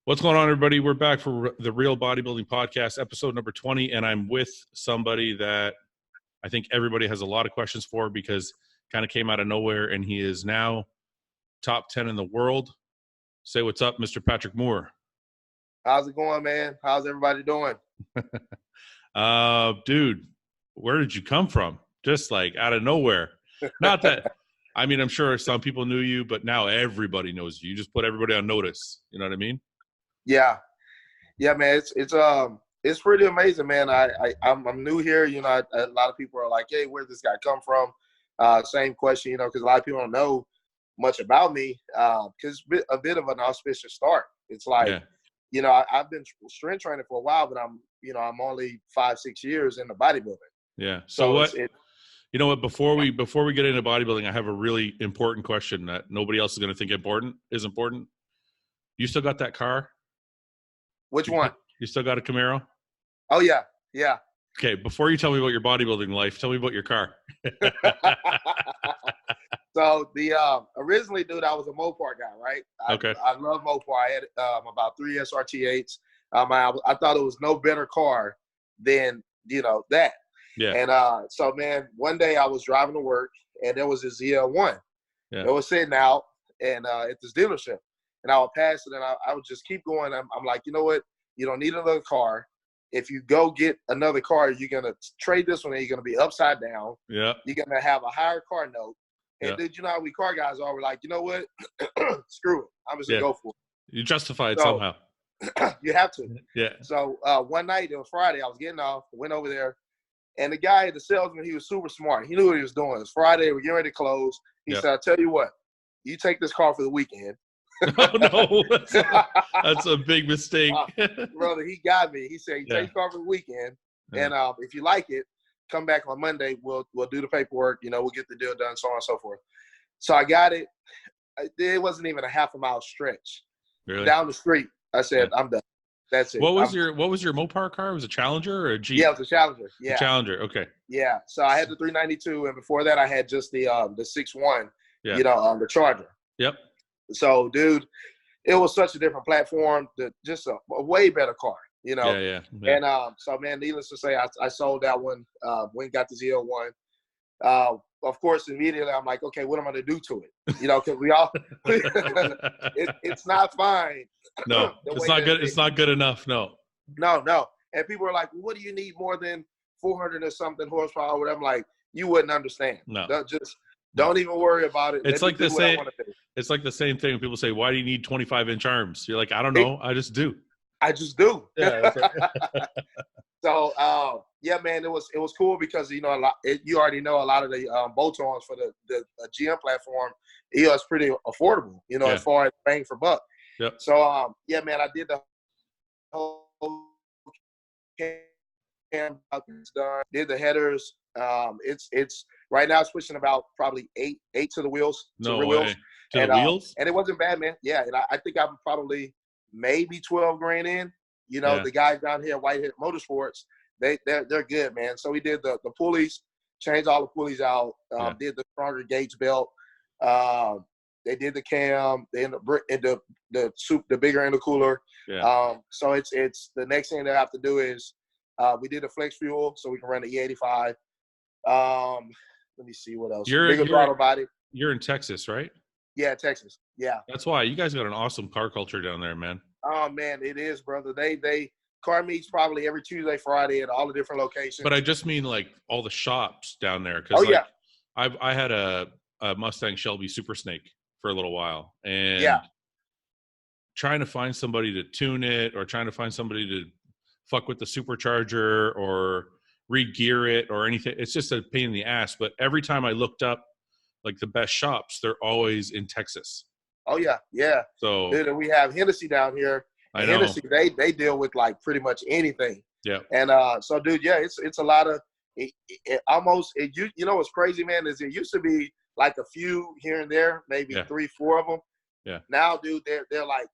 What's going on, everybody? We're back for the Real Bodybuilding Podcast, episode number 20, and I'm with somebody that I think everybody has a lot of questions for because kind of came out of nowhere, and he is now top 10 in the world. Say what's up, Mr. Patrick Moore. How's it going, man? How's everybody doing? Dude, where did you come from? Just like out of nowhere. Not that, I mean, I'm sure some people knew you, but now everybody knows you. You just put everybody on notice. You know what I mean? Yeah, man. It's pretty amazing, man. I'm new here. You know, a lot of people are like, "Hey, where did this guy come from?" Same question, you know, because a lot of people don't know much about me. Because a bit of an auspicious start. It's like, you know, I've been strength training for a while, but I'm only 5-6 years into bodybuilding. Yeah. So what? You know what? Before we get into bodybuilding, I have a really important question that nobody else is going to think is important. You still got that car? Which one? You still got a Camaro? Oh, yeah. Okay, before you tell me about your bodybuilding life, tell me about your car. So originally, dude, I was a Mopar guy, right? I love Mopar. I had about 3 SRT8s. I thought it was no better car than, that. Yeah. And so, man, one day I was driving to work, and there was this ZL1. Yeah. It was sitting out and at this dealership. And I would pass it, and I would just keep going. I'm like, you know what? You don't need another car. If you go get another car, you're going to trade this one, and you're going to be upside down. Yeah. You're going to have a higher car note. And, dude, you know how we car guys are? We're like, you know what? Screw it. I'm just going to go for it. You justify it somehow. You have to. Yeah. So one night, it was Friday. I was getting off, went over there. And the guy, the salesman, he was super smart. He knew what he was doing. It was Friday. We're getting ready to close. He said, I'll tell you what. You take this car for the weekend. Oh, no. That's a big mistake. Brother, he got me. He said, you take the car for the weekend. Yeah. And if you like it, come back on Monday. We'll do the paperwork. We'll get the deal done, so on and so forth. So I got it. It wasn't even a half a mile stretch. Really? Down the street. I said, I'm done. That's it. What was your Mopar car? Was it a Challenger or a Jeep? Yeah, it was a Challenger. Yeah. A Challenger, okay. Yeah. So I had the 392, and before that I had just the 6.1, the Charger. Yep. So, dude, it was such a different platform, just a way better car, Yeah. And so, man, needless to say, I sold that one, went and got the ZL1. Of course, immediately I'm like, okay, what am I going to do to it? Because we all – it's not fine. No, it's not good. It's not good enough, no. No. And people are like, well, what do you need more than 400 or something horsepower or whatever? I'm like, you wouldn't understand. No. Don't even worry about it. It's like the same. It's like the same thing when people say, "Why do you need 25-inch arms?" You're like, "I don't know. I just do." Yeah. That's right. So, yeah, man, it was cool because you already know a lot of the bolt-ons for the GM platform. It's pretty affordable, as far as bang for buck. Yep. So, yeah, man, I did the whole cam done. Did the headers. It's right now it's pushing about probably eight to the wheels. No way. Wheels. To the wheels? And it wasn't bad, man. Yeah, and I think I'm probably maybe 12 grand in. The guys down here at Whitehead Motorsports, they're good, man. So we did the pulleys, changed all the pulleys out, did the stronger gauge belt. They did the cam, then the bigger intercooler. Yeah. So it's the next thing they have to do is we did a flex fuel so we can run the E85. Let me see what else. Bigger throttle body. You're in Texas, right? Yeah, Texas. Yeah. That's why you guys got an awesome car culture down there, man. Oh man, it is, brother. They car meets probably every Tuesday, Friday at all the different locations. But I just mean like all the shops down there. I had a Mustang Shelby Super Snake for a little while, and trying to find somebody to tune it or trying to find somebody to fuck with the supercharger or re-gear it or anything. It's just a pain in the ass. But every time I looked up like the best shops, they're always in Texas. Oh yeah. So dude, and we have Hennessy down here. I know. Hennessy, they deal with like pretty much anything. Yeah. And so, dude, yeah, it's a lot of almost. You know what's crazy, man? Is it used to be like a few here and there, maybe 3-4 of them. Yeah. Now, dude, they're like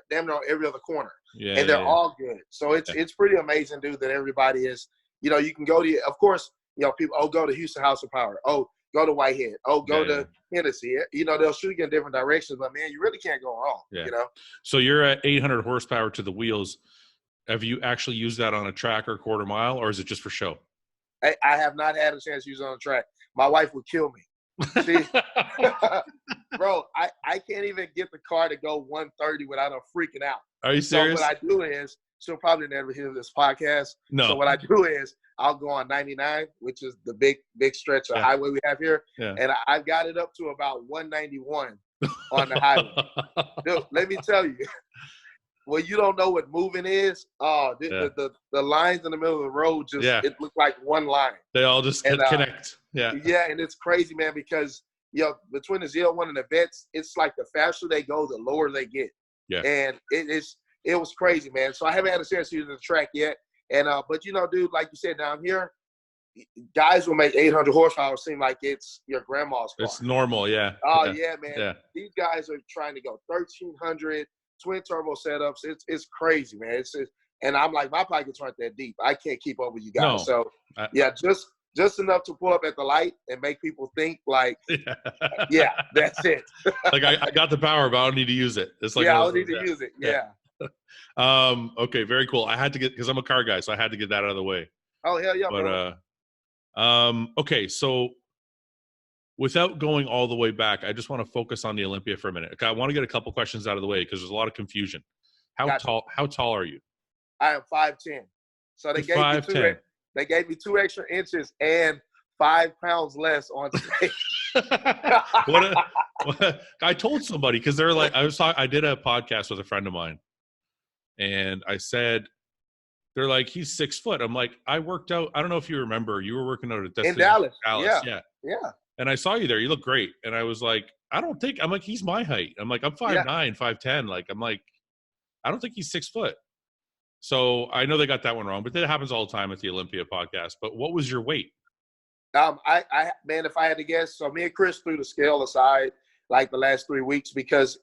damn near on every other corner. Yeah. And they're all good. So it's pretty amazing, dude, that everybody is. You can go to, of course, people. Oh, go to Houston House of Power. Oh, go to Whitehead. Oh, go to Hennessy. You know, they'll shoot you in different directions, but man, you really can't go wrong. Yeah. You know. So you're at 800 horsepower to the wheels. Have you actually used that on a track or quarter mile, or is it just for show? I have not had a chance to use it on the track. My wife would kill me. See, bro, I can't even get the car to go 130 without her freaking out. Are you serious? So what I do is, she'll probably never hear this podcast. No. So what I do is, I'll go on 99, which is the big stretch of highway we have here, and I've got it up to about 191 on the highway. Dude, let me tell you, when you don't know what moving is, the lines in the middle of the road just it looks like one line. They all just connect. Yeah, and it's crazy, man, because between the Z01 and the vets, it's like the faster they go, the lower they get. Yeah, and it was crazy, man. So I haven't had a chance to use the track yet. And but dude, like you said, down here, guys will make 800 horsepower seem like it's your grandma's car. It's normal, yeah. Oh yeah, man. Yeah. These guys are trying to go 1300 twin turbo setups. It's crazy, man. And I'm like, my pockets aren't that deep. I can't keep up with you guys. No. So just enough to pull up at the light and make people think like, that's it. Like I got the power, but I don't need to use it. It's like I don't need to use it. Yeah. Okay, very cool. I had to because I'm a car guy, so I had to get that out of the way. Oh hell yeah, bro. Okay, so without going all the way back, I just want to focus on the Olympia for a minute. Okay, I want to get a couple questions out of the way because there's a lot of confusion. How tall are you? I am 5'10". So they gave me 2 extra inches and 5 pounds less on stage. I told somebody because they're like, I did a podcast with a friend of mine, and I said, they're like, he's 6 foot. I'm like, I worked out. I don't know if you remember, you were working out at in Dallas. Yeah. And I saw you there. You look great. And I was like, I'm like, he's my height. I'm like, I'm 5'9", 5'10". Like, I'm like, I don't think he's 6 foot. So I know they got that one wrong, but that happens all the time at the Olympia podcast. But what was your weight? Man, if I had to guess, so me and Chris threw the scale aside like the last 3 weeks because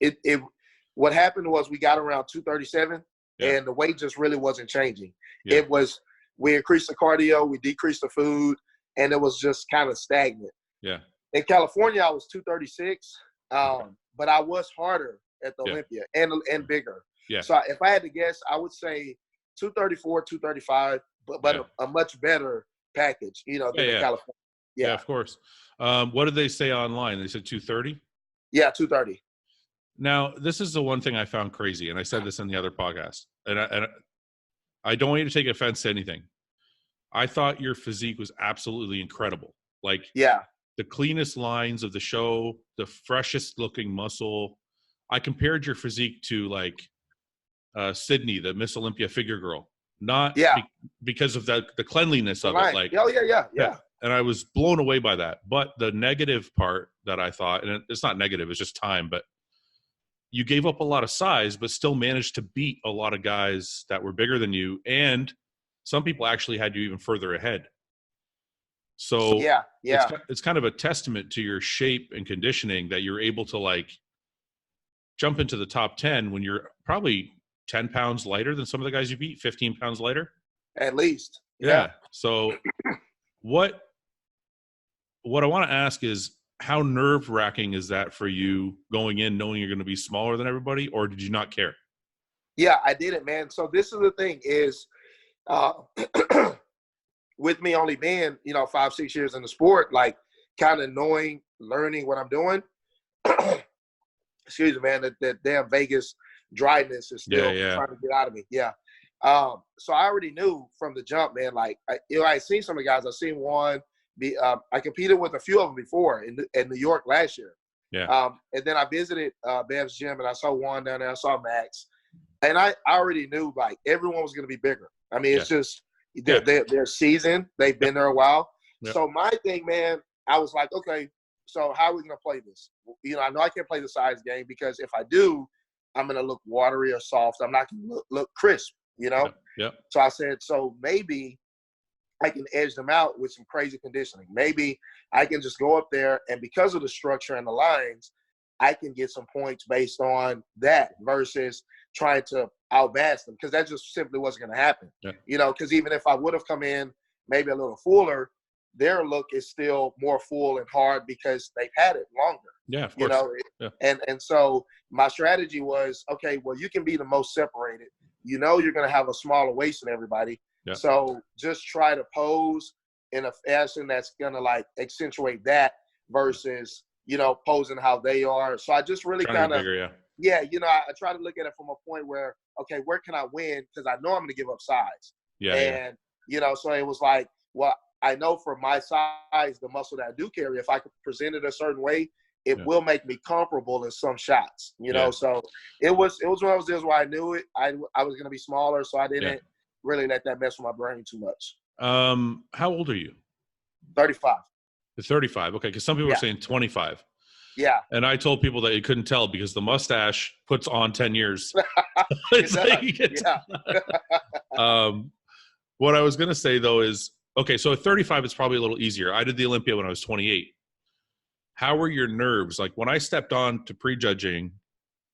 what happened was we got around 237 and the weight just really wasn't changing. Yeah. It was, we increased the cardio, we decreased the food, and it was just kind of stagnant. Yeah. In California, I was 236, but I was harder at the Olympia and bigger. Yeah. So if I had to guess, I would say 234, 235, but a much better package, than in California. Yeah, of course. What did they say online? They said 230? Yeah, 230. Now, this is the one thing I found crazy, and I said this in the other podcast, and I don't want you to take offense to anything. I thought your physique was absolutely incredible. Like, the cleanest lines of the show, the freshest looking muscle. I compared your physique to like Sydney, the Miss Olympia figure girl, not because of the cleanliness of it. Like, yeah. And I was blown away by that. But the negative part that I thought, and it's not negative, it's just time, but you gave up a lot of size, but still managed to beat a lot of guys that were bigger than you. And some people actually had you even further ahead. So it's kind of a testament to your shape and conditioning that you're able to like jump into the top 10 when you're probably 10 pounds lighter than some of the guys you beat, 15 pounds lighter. At least. Yeah. So what I want to ask is, how nerve-wracking is that for you going in knowing you're going to be smaller than everybody, or did you not care? Yeah, I did it, man. So this is the thing is, with me only being, 5-6 years in the sport, like kind of learning what I'm doing. Excuse me, man, that damn Vegas dryness is still trying to get out of me. Yeah. So I already knew from the jump, man, like, I seen some of the guys. I seen one. I competed with a few of them before in New York last year. Yeah. And then I visited Bev's gym, and I saw Juan down there. I saw Max. And I already knew, like, everyone was going to be bigger. I mean, it's just they're seasoned. They've been there a while. Yeah. So my thing, man, I was like, okay, so how are we going to play this? I know I can't play the size game because if I do, I'm going to look watery or soft. I'm not going to look crisp, Yeah. So I said, so maybe I can edge them out with some crazy conditioning. Maybe I can just go up there, and because of the structure and the lines, I can get some points based on that versus trying to outmass them, because that just simply wasn't going to happen. Yeah. Because even if I would have come in maybe a little fuller, their look is still more full and hard because they've had it longer. Yeah, of course. And so my strategy was, okay, well, you can be the most separated. You're going to have a smaller waist than everybody. Yeah. So just try to pose in a fashion that's going to like accentuate that versus, posing how they are. So I just really kind of, I try to look at it from a point where, okay, where can I win? Because I know I'm going to give up size. Yeah. And, so it was like, well, I know for my size, the muscle that I do carry, if I could present it a certain way, it will make me comparable in some shots, So it was one of those deals where I knew it. I was going to be smaller, so I didn't really let that mess with my brain too much. How old are you? 35. 35. Okay, because some people are saying 25. Yeah. And I told people that you couldn't tell because the mustache puts on 10 years. What I was going to say, though, is, okay, so at 35, it's probably a little easier. I did the Olympia when I was 28. How were your nerves? Like when I stepped on to prejudging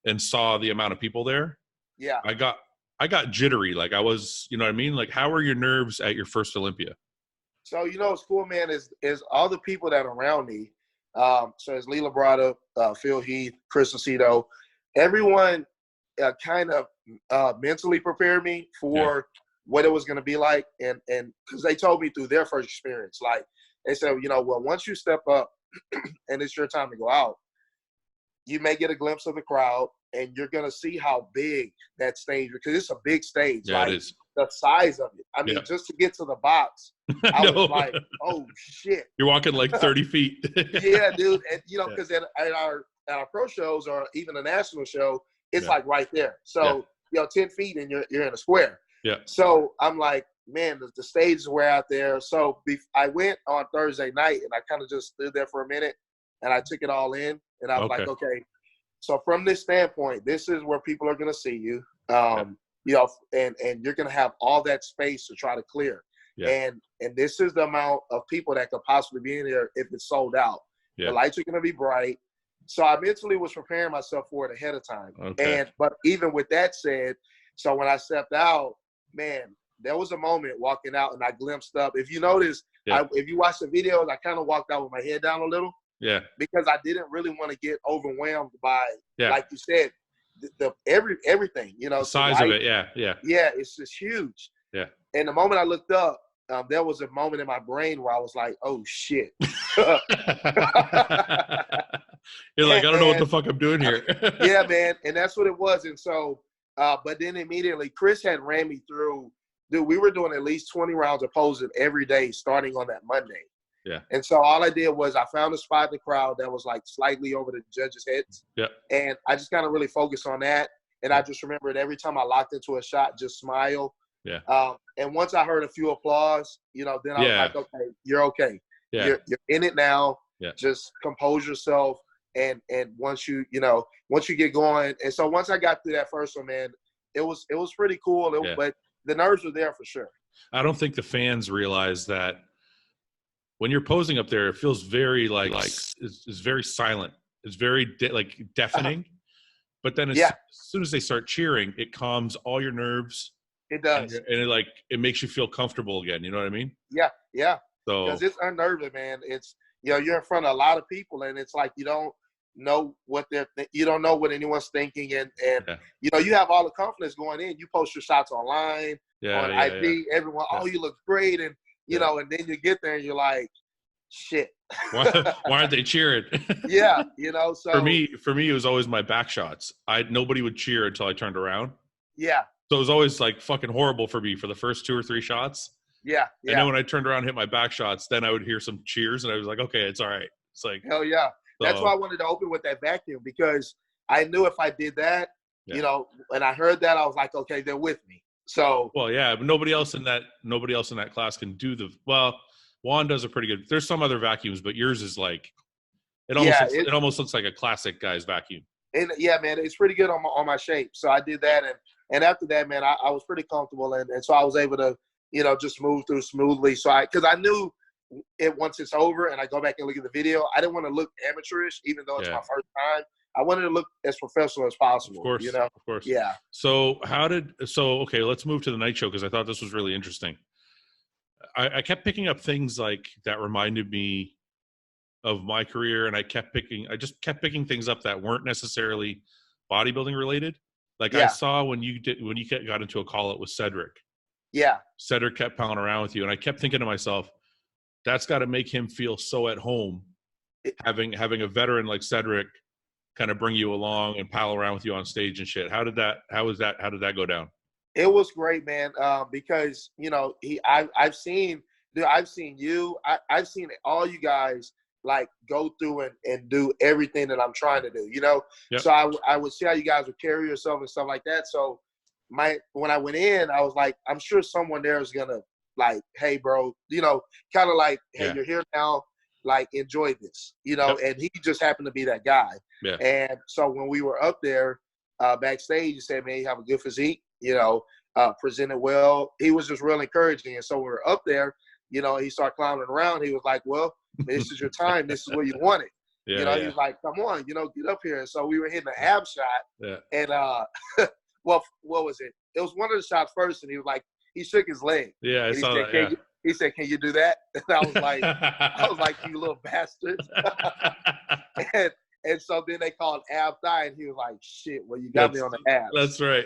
and saw the amount of people there, I got jittery. Like I was, you know what I mean? Like how were your nerves at your first Olympia? So, what's cool, man, is all the people that are around me. So it's Lee Labrada, Phil Heath, Chris Aceto, everyone kind of mentally prepared me for what it was going to be like. And because they told me through their first experience, like they said, well, once you step up and it's your time to go out, you may get a glimpse of the crowd and you're going to see how big that stage, because it's a big stage. Yeah, like, it is. The size of it. I mean, just to get to the box, I was like, oh, shit. You're walking like 30 feet. Yeah, dude. And, because at our pro shows or even a national show, it's like right there. So, 10 feet and you're in a square. Yeah. So I'm like, man, the stages were out there. So I went on Thursday night and I kind of just stood there for a minute and I took it all in. And I was like, okay, so from this standpoint, this is where people are going to see you. And you're going to have all that space to try to clear. Yeah. And this is the amount of people that could possibly be in there if it's sold out. Yeah. The lights are going to be bright. So I mentally was preparing myself for it ahead of time. Okay. But even with that said, so when I stepped out, man, there was a moment walking out and I glimpsed up. If you notice, if you watch the videos, I kind of walked out with my head down a little. Yeah. Because I didn't really want to get overwhelmed by, like you said, everything, the size of it. Yeah. Yeah, it's just huge. Yeah. And the moment I looked up, there was a moment in my brain where I was like, oh shit. You're like, I don't know what the fuck I'm doing here. Yeah, man. And that's what it was. And so, but then immediately Chris had ran me through, dude, we were doing at least 20 rounds of posing every day starting on that Monday. Yeah. And so all I did was I found a spot in the crowd that was like slightly over the judges' heads. Yeah. And I just kind of really focused on that. And I just remembered every time I locked into a shot, just smile. Yeah. And once I heard a few applause, then I was like, okay, you're okay. Yeah. You're in it now. Yeah. Just compose yourself. And once you get going. And so once I got through that first one, man, it was pretty cool. But the nerves were there for sure. I don't think the fans realize that when you're posing up there, it feels very like it's very silent. It's very deafening. But then as soon as they start cheering, it calms all your nerves. It does. And it makes you feel comfortable again. You know what I mean? Yeah, yeah. So because it's unnerving, man. It's you're in front of a lot of people, and it's like you don't know what you don't know what anyone's thinking, and you have all the confidence going in. You post your shots online, on IG. Everyone, you look great, and and then you get there and you're like, shit. Why aren't they cheering? Yeah, so for me, it was always my back shots. Nobody would cheer until I turned around. Yeah. So it was always like fucking horrible for me for the first 2 or 3 shots. Yeah. And then when I turned around and hit my back shots, then I would hear some cheers and I was like, okay, it's all right. It's like, hell yeah. That's why I wanted to open with that vacuum, because I knew if I did that, and I heard that, I was like, okay, they're with me. So well, yeah, but nobody else in that class can do Juan does a pretty good. There's some other vacuums, but yours is like it almost looks like a classic guy's vacuum. And yeah, man, it's pretty good on my shape. So I did that, and after that, man, I was pretty comfortable, and so I was able to just move through smoothly. So because I knew once it's over and I go back and look at the video, I didn't want to look amateurish, even though it's my first time. I wanted to look as professional as possible. Of course, of course. Yeah. So okay, let's move to the night show, because I thought this was really interesting. I kept picking up things like that reminded me of my career, and I just kept picking things up that weren't necessarily bodybuilding related. Like I saw when you got into a call out with Cedric. Yeah. Cedric kept pounding around with you, and I kept thinking to myself, that's got to make him feel so at home, having a veteran like Cedric kind of bring you along and pal around with you on stage and shit. How did that go down? It was great, man. Because I've seen you, I've seen all you guys like go through and do everything that I'm trying to do, Yep. So I would see how you guys would carry yourself and stuff like that. So when I went in, I was like, I'm sure someone there is gonna like, hey, bro, kind of like, hey, you're here now, like enjoy this, Yep. And he just happened to be that guy. Yeah. And so when we were up there backstage, he said, man, you have a good physique, presented well. He was just real encouraging. And so when we were up there, he started clowning around. He was like, well, this is your time. This is what you wanted. He was like, come on, get up here. And so we were hitting an ab shot. Yeah. And well, what was it? It was one of the shots first, and he was like, he shook his leg. Yeah, I saw that. He said, can you do that? And I was like, you little bastards. And so then they called ab thigh, and he was like, shit, well, you got me on the abs. That's right.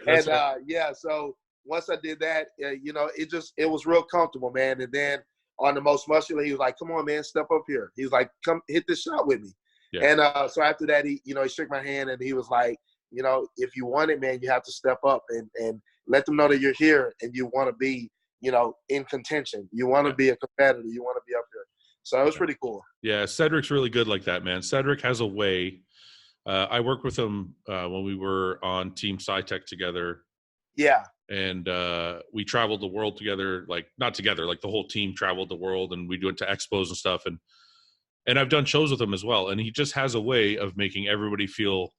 So once I did that, it was real comfortable, man. And then on the most muscular, he was like, come on, man, step up here. He was like, come hit this shot with me. Yeah. And so after that, he shook my hand, and he was like, if you want it, man, you have to step up and let them know that you're here and you want to be, in contention. You want to be a competitor. You want to be up here. So it was pretty cool. Yeah, Cedric's really good like that, man. Cedric has a way. I worked with him when we were on Team SciTech together. Yeah. And we traveled the world together, like not together, like the whole team traveled the world, and we went to expos and stuff. And I've done shows with him as well. And he just has a way of making everybody feel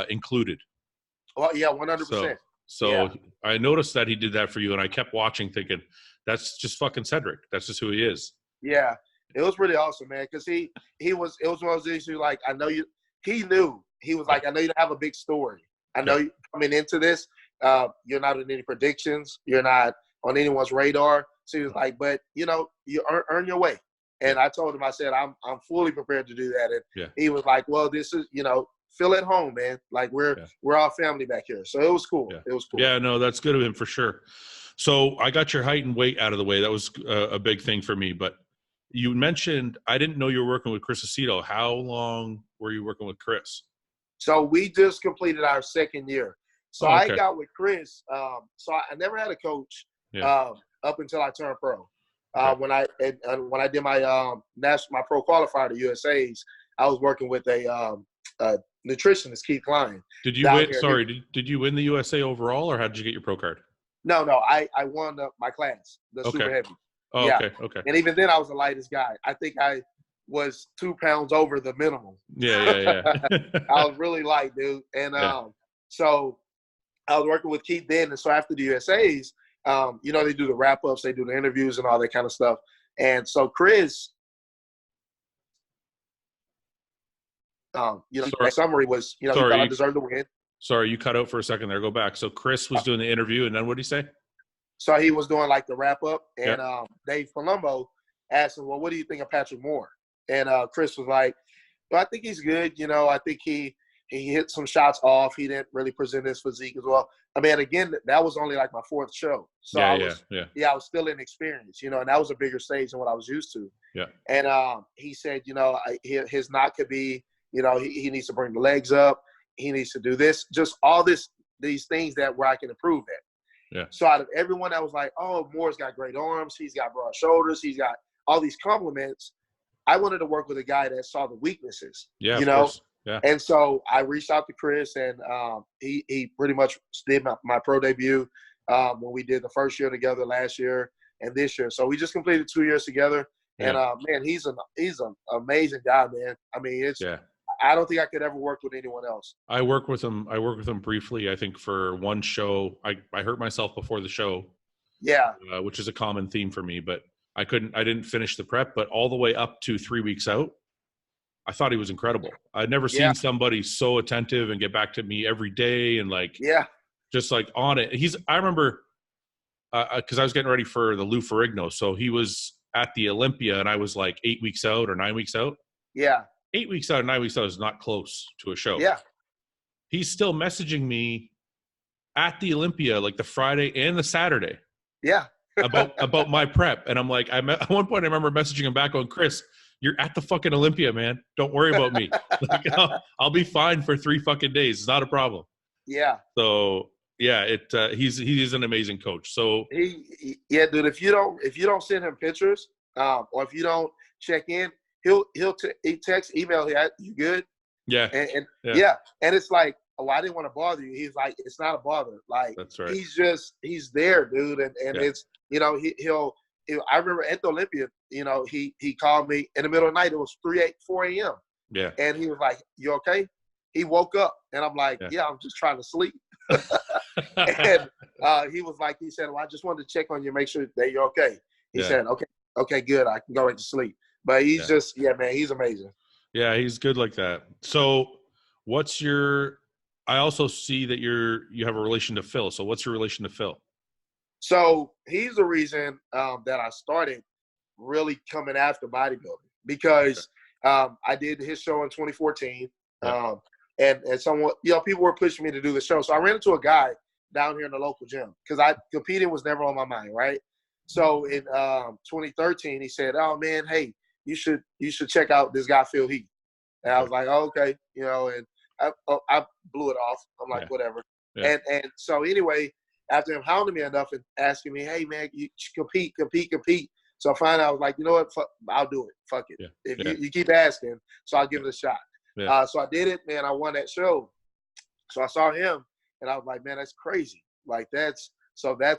included. Well, yeah, 100%. So I noticed that he did that for you, and I kept watching thinking, that's just fucking Cedric. That's just who he is. Yeah. It was pretty awesome, man, because it was one of those issues, like, he knew. He was like, I know you don't have a big story. I know you coming into this, you're not in any predictions. You're not on anyone's radar. So he was like, but, you earn your way. And I told him, I said, I'm fully prepared to do that. And he was like, well, this is, feel at home, man. Like we're all family back here. So it was cool. Yeah. It was cool. Yeah, no, that's good of him for sure. So I got your height and weight out of the way. That was a big thing for me. But you mentioned, I didn't know you were working with Chris Aceto. How long were you working with Chris? So we just completed our second year. So I got with Chris. So I never had a coach up until I turned pro. When I did my my pro qualifier to USA's, I was working with a nutritionist, Keith Klein. Did you win? Sorry, did you win the USA overall, or how did you get your pro card? No, I won my class, the super heavy. Oh, yeah. Okay. And even then, I was the lightest guy. I think I was 2 pounds over the minimum. Yeah. I was really light, dude. And so I was working with Keith then. And so after the USA's, they do the wrap-ups, they do the interviews and all that kind of stuff. And so Chris, the summary was, he thought I deserved to win. Sorry, you cut out for a second there. Go back. So Chris was doing the interview, and then what did he say? So he was doing like the wrap-up, and Dave Palumbo asked him, well, what do you think of Patrick Moore? And Chris was like, well, I think he's good. I think he hit some shots off. He didn't really present his physique as well. I mean, again, that was only like my 4th show. So I was still inexperienced, and that was a bigger stage than what I was used to. Yeah. And he said, his knot could be, he needs to bring the legs up. He needs to do this, just all these things where I can improve at. Yeah. So out of everyone that was like, oh, Moore's got great arms, he's got broad shoulders, he's got all these compliments, I wanted to work with a guy that saw the weaknesses. Yeah. Of course. Yeah. And so I reached out to Chris, and he pretty much did my pro debut when we did the first year together last year and this year. So we just completed 2 years together. And man, he's an amazing guy, man. I mean, I don't think I could ever work with anyone else. I worked with him briefly, I think, for one show. I hurt myself before the show. Yeah. Which is a common theme for me, but I didn't finish the prep, but all the way up to 3 weeks out, I thought he was incredible. I'd never seen somebody so attentive and get back to me every day and just like on it. I remember because I was getting ready for the Lou Ferrigno. So he was at the Olympia, and I was like 8 weeks out or 9 weeks out. Yeah. 8 weeks out, 9 weeks out is not close to a show. Yeah. He's still messaging me at the Olympia, like the Friday and the Saturday. Yeah. about my prep. And I'm like, at one point I remember messaging him back on, Chris, you're at the fucking Olympia, man. Don't worry about me. Like, I'll be fine for 3 fucking days. It's not a problem. Yeah. So yeah, he's an amazing coach. So yeah, dude. If you don't send him pictures, or if you don't check in, he text, email. You good? Yeah. And yeah. And it's like, oh, I didn't want to bother you. He's like, it's not a bother. Like, that's right. He's there, dude. And it's, he'll I remember at the Olympia, he called me in the middle of the night. It was 4 a.m. Yeah. And he was like, you okay? He woke up, and I'm like, yeah, I'm just trying to sleep. And he was like, he said, well, I just wanted to check on you, make sure that you're okay. He said, okay, good. I can go back to sleep. But he's just, man, he's amazing. Yeah, he's good like that. So I also see that you have a relation to Phil. So what's your relation to Phil? So he's the reason that I started really coming after bodybuilding, because I did his show in 2014. Yeah. And someone, people were pushing me to do the show. So I ran into a guy down here in the local gym, because competing was never on my mind, right? So in 2013, he said, oh, man, hey, you should check out this guy, Phil Heath. And I was like, oh, okay, and I blew it off. I'm like, whatever. Yeah. And so anyway, after him hounding me enough and asking me, hey, man, you compete. So finally I was like, you know what, I'll do it. Fuck it. Yeah. If you keep asking, so I'll give it a shot. Yeah. So I did it, man. I won that show. So I saw him, and I was like, man, that's crazy. Like, that's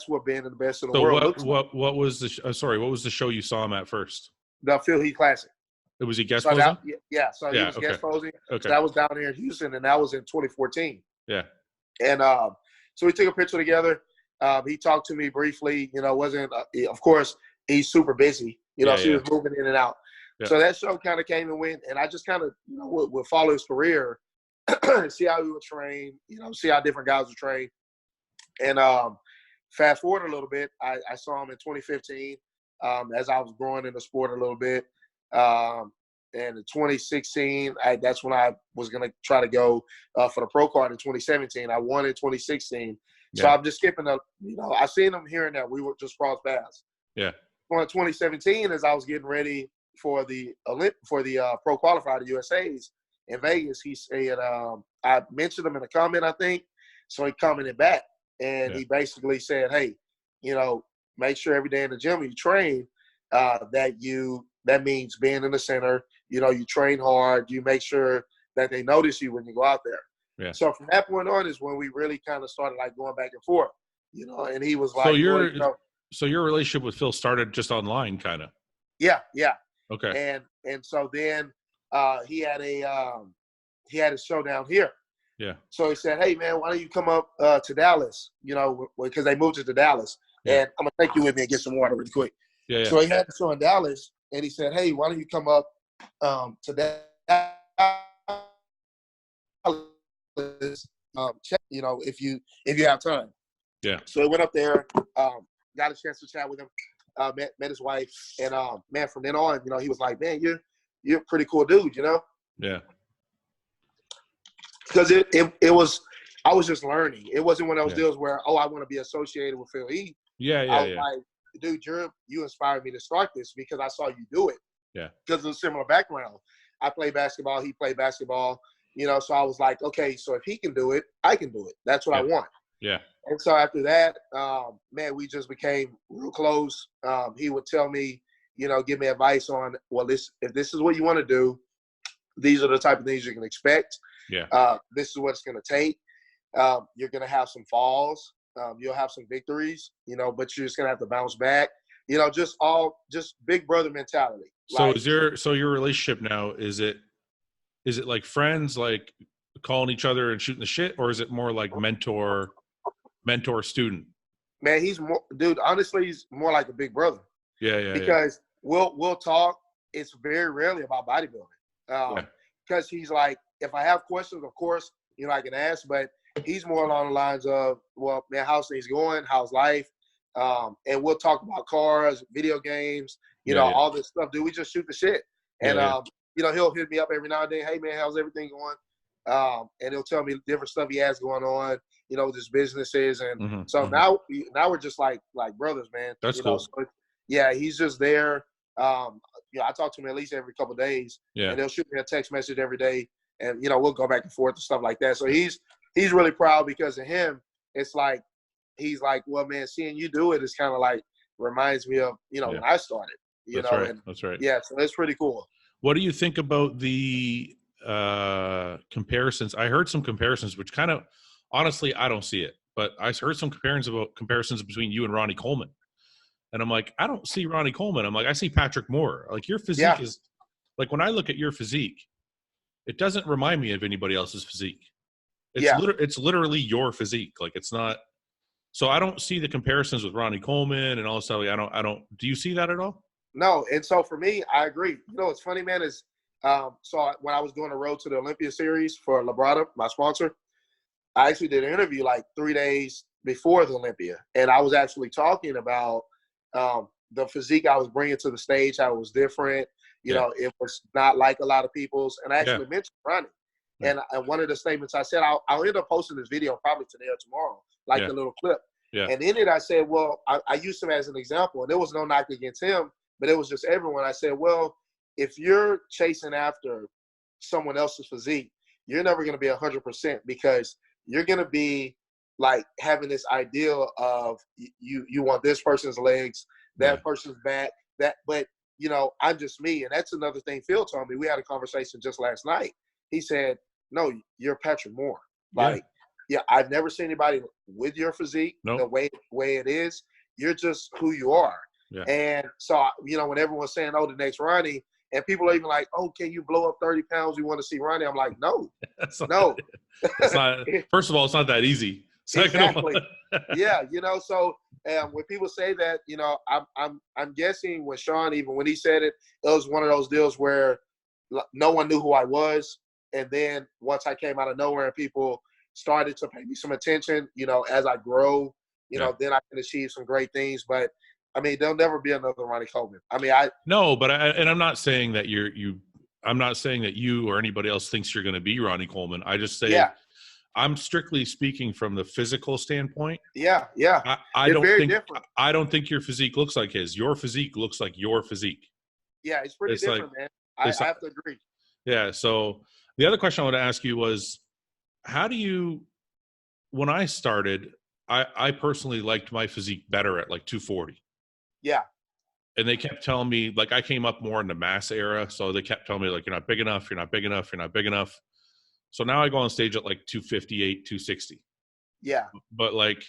what being the best in the world looks like. What was what was the show you saw him at first? The Phil Heath Classic. Was he guest posing? So he was guest posing. Okay. So that was down here in Houston, and that was in 2014. Yeah. And so we took a picture together. He talked to me briefly. Wasn't of course he's super busy. He was moving in and out. Yeah. So that show kind of came and went, and I just kind of would follow his career, see how he would train. See how different guys would train. And fast forward a little bit, I saw him in 2015 as I was growing in the sport a little bit. And in 2016, that's when I was going to try to go for the pro card in 2017. I won in 2016. So I'm just skipping I seen him here and there. We would just cross paths. Yeah. In 2017, as I was getting ready for the pro qualifier, the USA's in Vegas, he said, I mentioned him in a comment, I think. So he commented back, and he basically said, hey, make sure every day in the gym you train, that means being in the center. You train hard. You make sure that they notice you when you go out there. Yeah. So from that point on is when we really kind of started like going back and forth, and he was like, so your relationship with Phil started just online kind of. Yeah. Yeah. Okay. And so then he had a show down here. Yeah. So he said, hey man, why don't you come up to Dallas, because they moved it to Dallas. Yeah. And I'm going to take you with me and get some water really quick. Yeah. So he had a show in Dallas, and he said, hey, why don't you come up to Dallas, check, if you have time. Yeah. So he went up there, got a chance to chat with him, met his wife, and man, from then on, he was like, man, you're a pretty cool dude, Yeah. Because it was, I was just learning. It wasn't one of those deals where, I want to be associated with Phil Heath. Yeah. I was like, dude, you inspired me to start this because I saw you do it. Yeah. Because of a similar background. I played basketball. He played basketball. So I was like, okay, so if he can do it, I can do it. That's what I want. Yeah. And so after that, man, we just became real close. He would tell me, give me advice on, well, if this is what you want to do, these are the type of things you can expect. Yeah. This is what it's going to take. You're going to have some falls. You'll have some victories, but you're just going to have to bounce back. Just big brother mentality. So your relationship now, is it like friends, like calling each other and shooting the shit, or is it more like mentor student? Man, he's more, dude, honestly, he's more like a big brother. Yeah. Because we'll talk. It's very rarely about bodybuilding. Because he's like, if I have questions, of course, I can ask, but he's more along the lines of, well, man, how's things going? How's life? and we'll talk about cars, video games, you know, all this stuff, dude. We just shoot the shit. And, you know, he'll hit me up every now and then. Hey, man, how's everything going? And he'll tell me different stuff he has going on, you know, with his businesses. And so now we're just like brothers, man. That's you cool. know? So, yeah, he's just there. You know, I talk to him at least every couple of days. And he'll shoot me a text message every day. And, you know, we'll go back and forth and stuff like that. So he's really proud because of him. It's like, he's like, well, man, seeing you do it is kind of like reminds me of, you know, when I started. You That's know, right. and That's right. Yeah, so it's pretty cool. What do you think about the comparisons? I heard some comparisons, which kind of, honestly, I don't see it, but I heard some comparisons between you and Ronnie Coleman. And I'm like, I don't see Ronnie Coleman. I'm like, I see Patrick Moore. Like, your physique is, like, when I look at your physique, it doesn't remind me of anybody else's physique. It's literally your physique. Like, it's not. So I don't see the comparisons with Ronnie Coleman and all this stuff. I don't. Do you see that at all? No. And so for me, I agree. You know, what's funny, man, is so when I was doing the road to the Olympia series for Labrada, my sponsor, I actually did an interview like 3 days before the Olympia. And I was actually talking about the physique I was bringing to the stage, how it was different. You know, it was not like a lot of people's. And I actually mentioned Ronnie. And one of the statements I said, I'll end up posting this video probably today or tomorrow, like a little clip. And in it, I said, well, I used him as an example. And there was no knock against him, but it was just everyone. I said, well, if you're chasing after someone else's physique, you're never going to be 100% because you're going to be like having this ideal of you want this person's legs, that person's back, but you know, I'm just me. And that's another thing Phil told me. We had a conversation just last night. He said, no, you're Patrick Moore. Like, I've never seen anybody with your physique the way it is. You're just who you are. And so, you know, when everyone's saying, oh, the next Ronnie, and people are even like, oh, can you blow up 30 pounds? We want to see Ronnie. I'm like, no, no. It's not, first of all, it's not that easy. Exactly. You know, so when people say that, you know, I'm guessing with Sean, even when he said it, it was one of those deals where no one knew who I was. And then once I came out of nowhere and people started to pay me some attention, you know, as I grow, you know, then I can achieve some great things. But I mean, there'll never be another Ronnie Coleman. I mean, I'm not saying that I'm not saying that you or anybody else thinks you're going to be Ronnie Coleman. I just say, I'm strictly speaking from the physical standpoint. I don't think your physique looks like his. Your physique looks like your physique. Yeah, it's pretty different, man. I have to agree. Yeah. So the other question I want to ask you was, when I started, I personally liked my physique better at like 240. Yeah. And they kept telling me, like, I came up more in the mass era. So they kept telling me, like, you're not big enough, you're not big enough, you're not big enough. So now I go on stage at like 258, 260. Yeah. But like,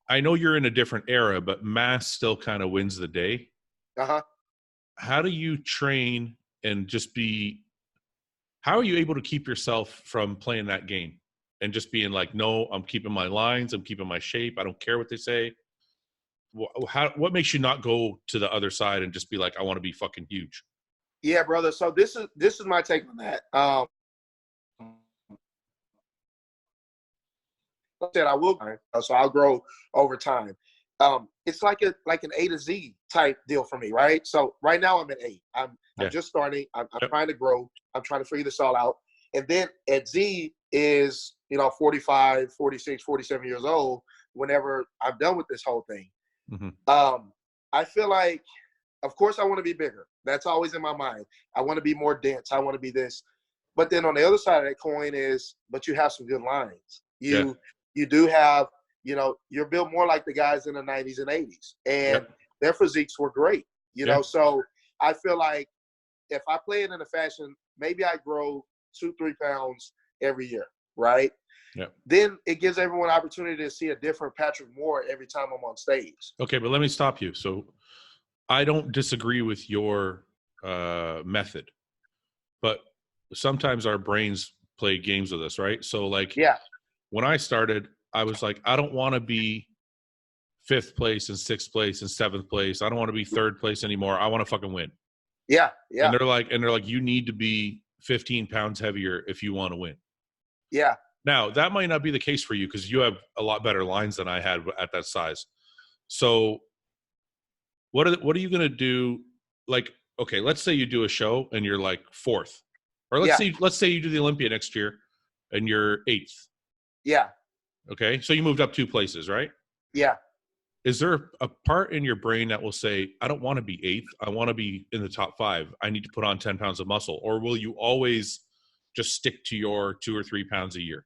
I know you're in a different era, but mass still kind of wins the day. How do you train and how are you able to keep yourself from playing that game and just being like, no, I'm keeping my lines, I'm keeping my shape, I don't care what they say? What makes you not go to the other side and just be like, I want to be fucking huge? Yeah, brother. So this is my take on that. Like I said, I will. So I'll grow over time. It's like an A to Z type deal for me, right? So right now I'm at A. I'm just starting. I'm trying to grow. I'm trying to figure this all out. And then at Z is, you know, 45, 46, 47 years old whenever I'm done with this whole thing. I feel like, of course, I want to be bigger. That's always in my mind. I want to be more dense. I want to be this. But then on the other side of that coin is, but you have some good lines. You do have, you know, you're built more like the guys in the 90s and 80s. And their physiques were great, you know. So I feel like if I play it in a fashion, maybe I grow 2-3 pounds every year, right? Then it gives everyone an opportunity to see a different Patrick Moore every time I'm on stage. Okay, but let me stop you. So I don't disagree with your method, but sometimes our brains play games with us, right? So like, when I started, I was like, I don't want to be 5th place and 6th place and 7th place. I don't want to be 3rd place anymore. I want to fucking win. And they're like, you need to be 15 pounds heavier if you want to win. Now, that might not be the case for you because you have a lot better lines than I had at that size. So what are you going to do? Like, okay, let's say you do a show and you're like 4th. Or let's say you do the Olympia next year and you're 8th. Yeah. Okay, so you moved up 2 places, right? Yeah. Is there a part in your brain that will say, I don't want to be 8th. I want to be in the top 5. I need to put on 10 pounds of muscle. Or will you always just stick to your 2 or 3 pounds a year?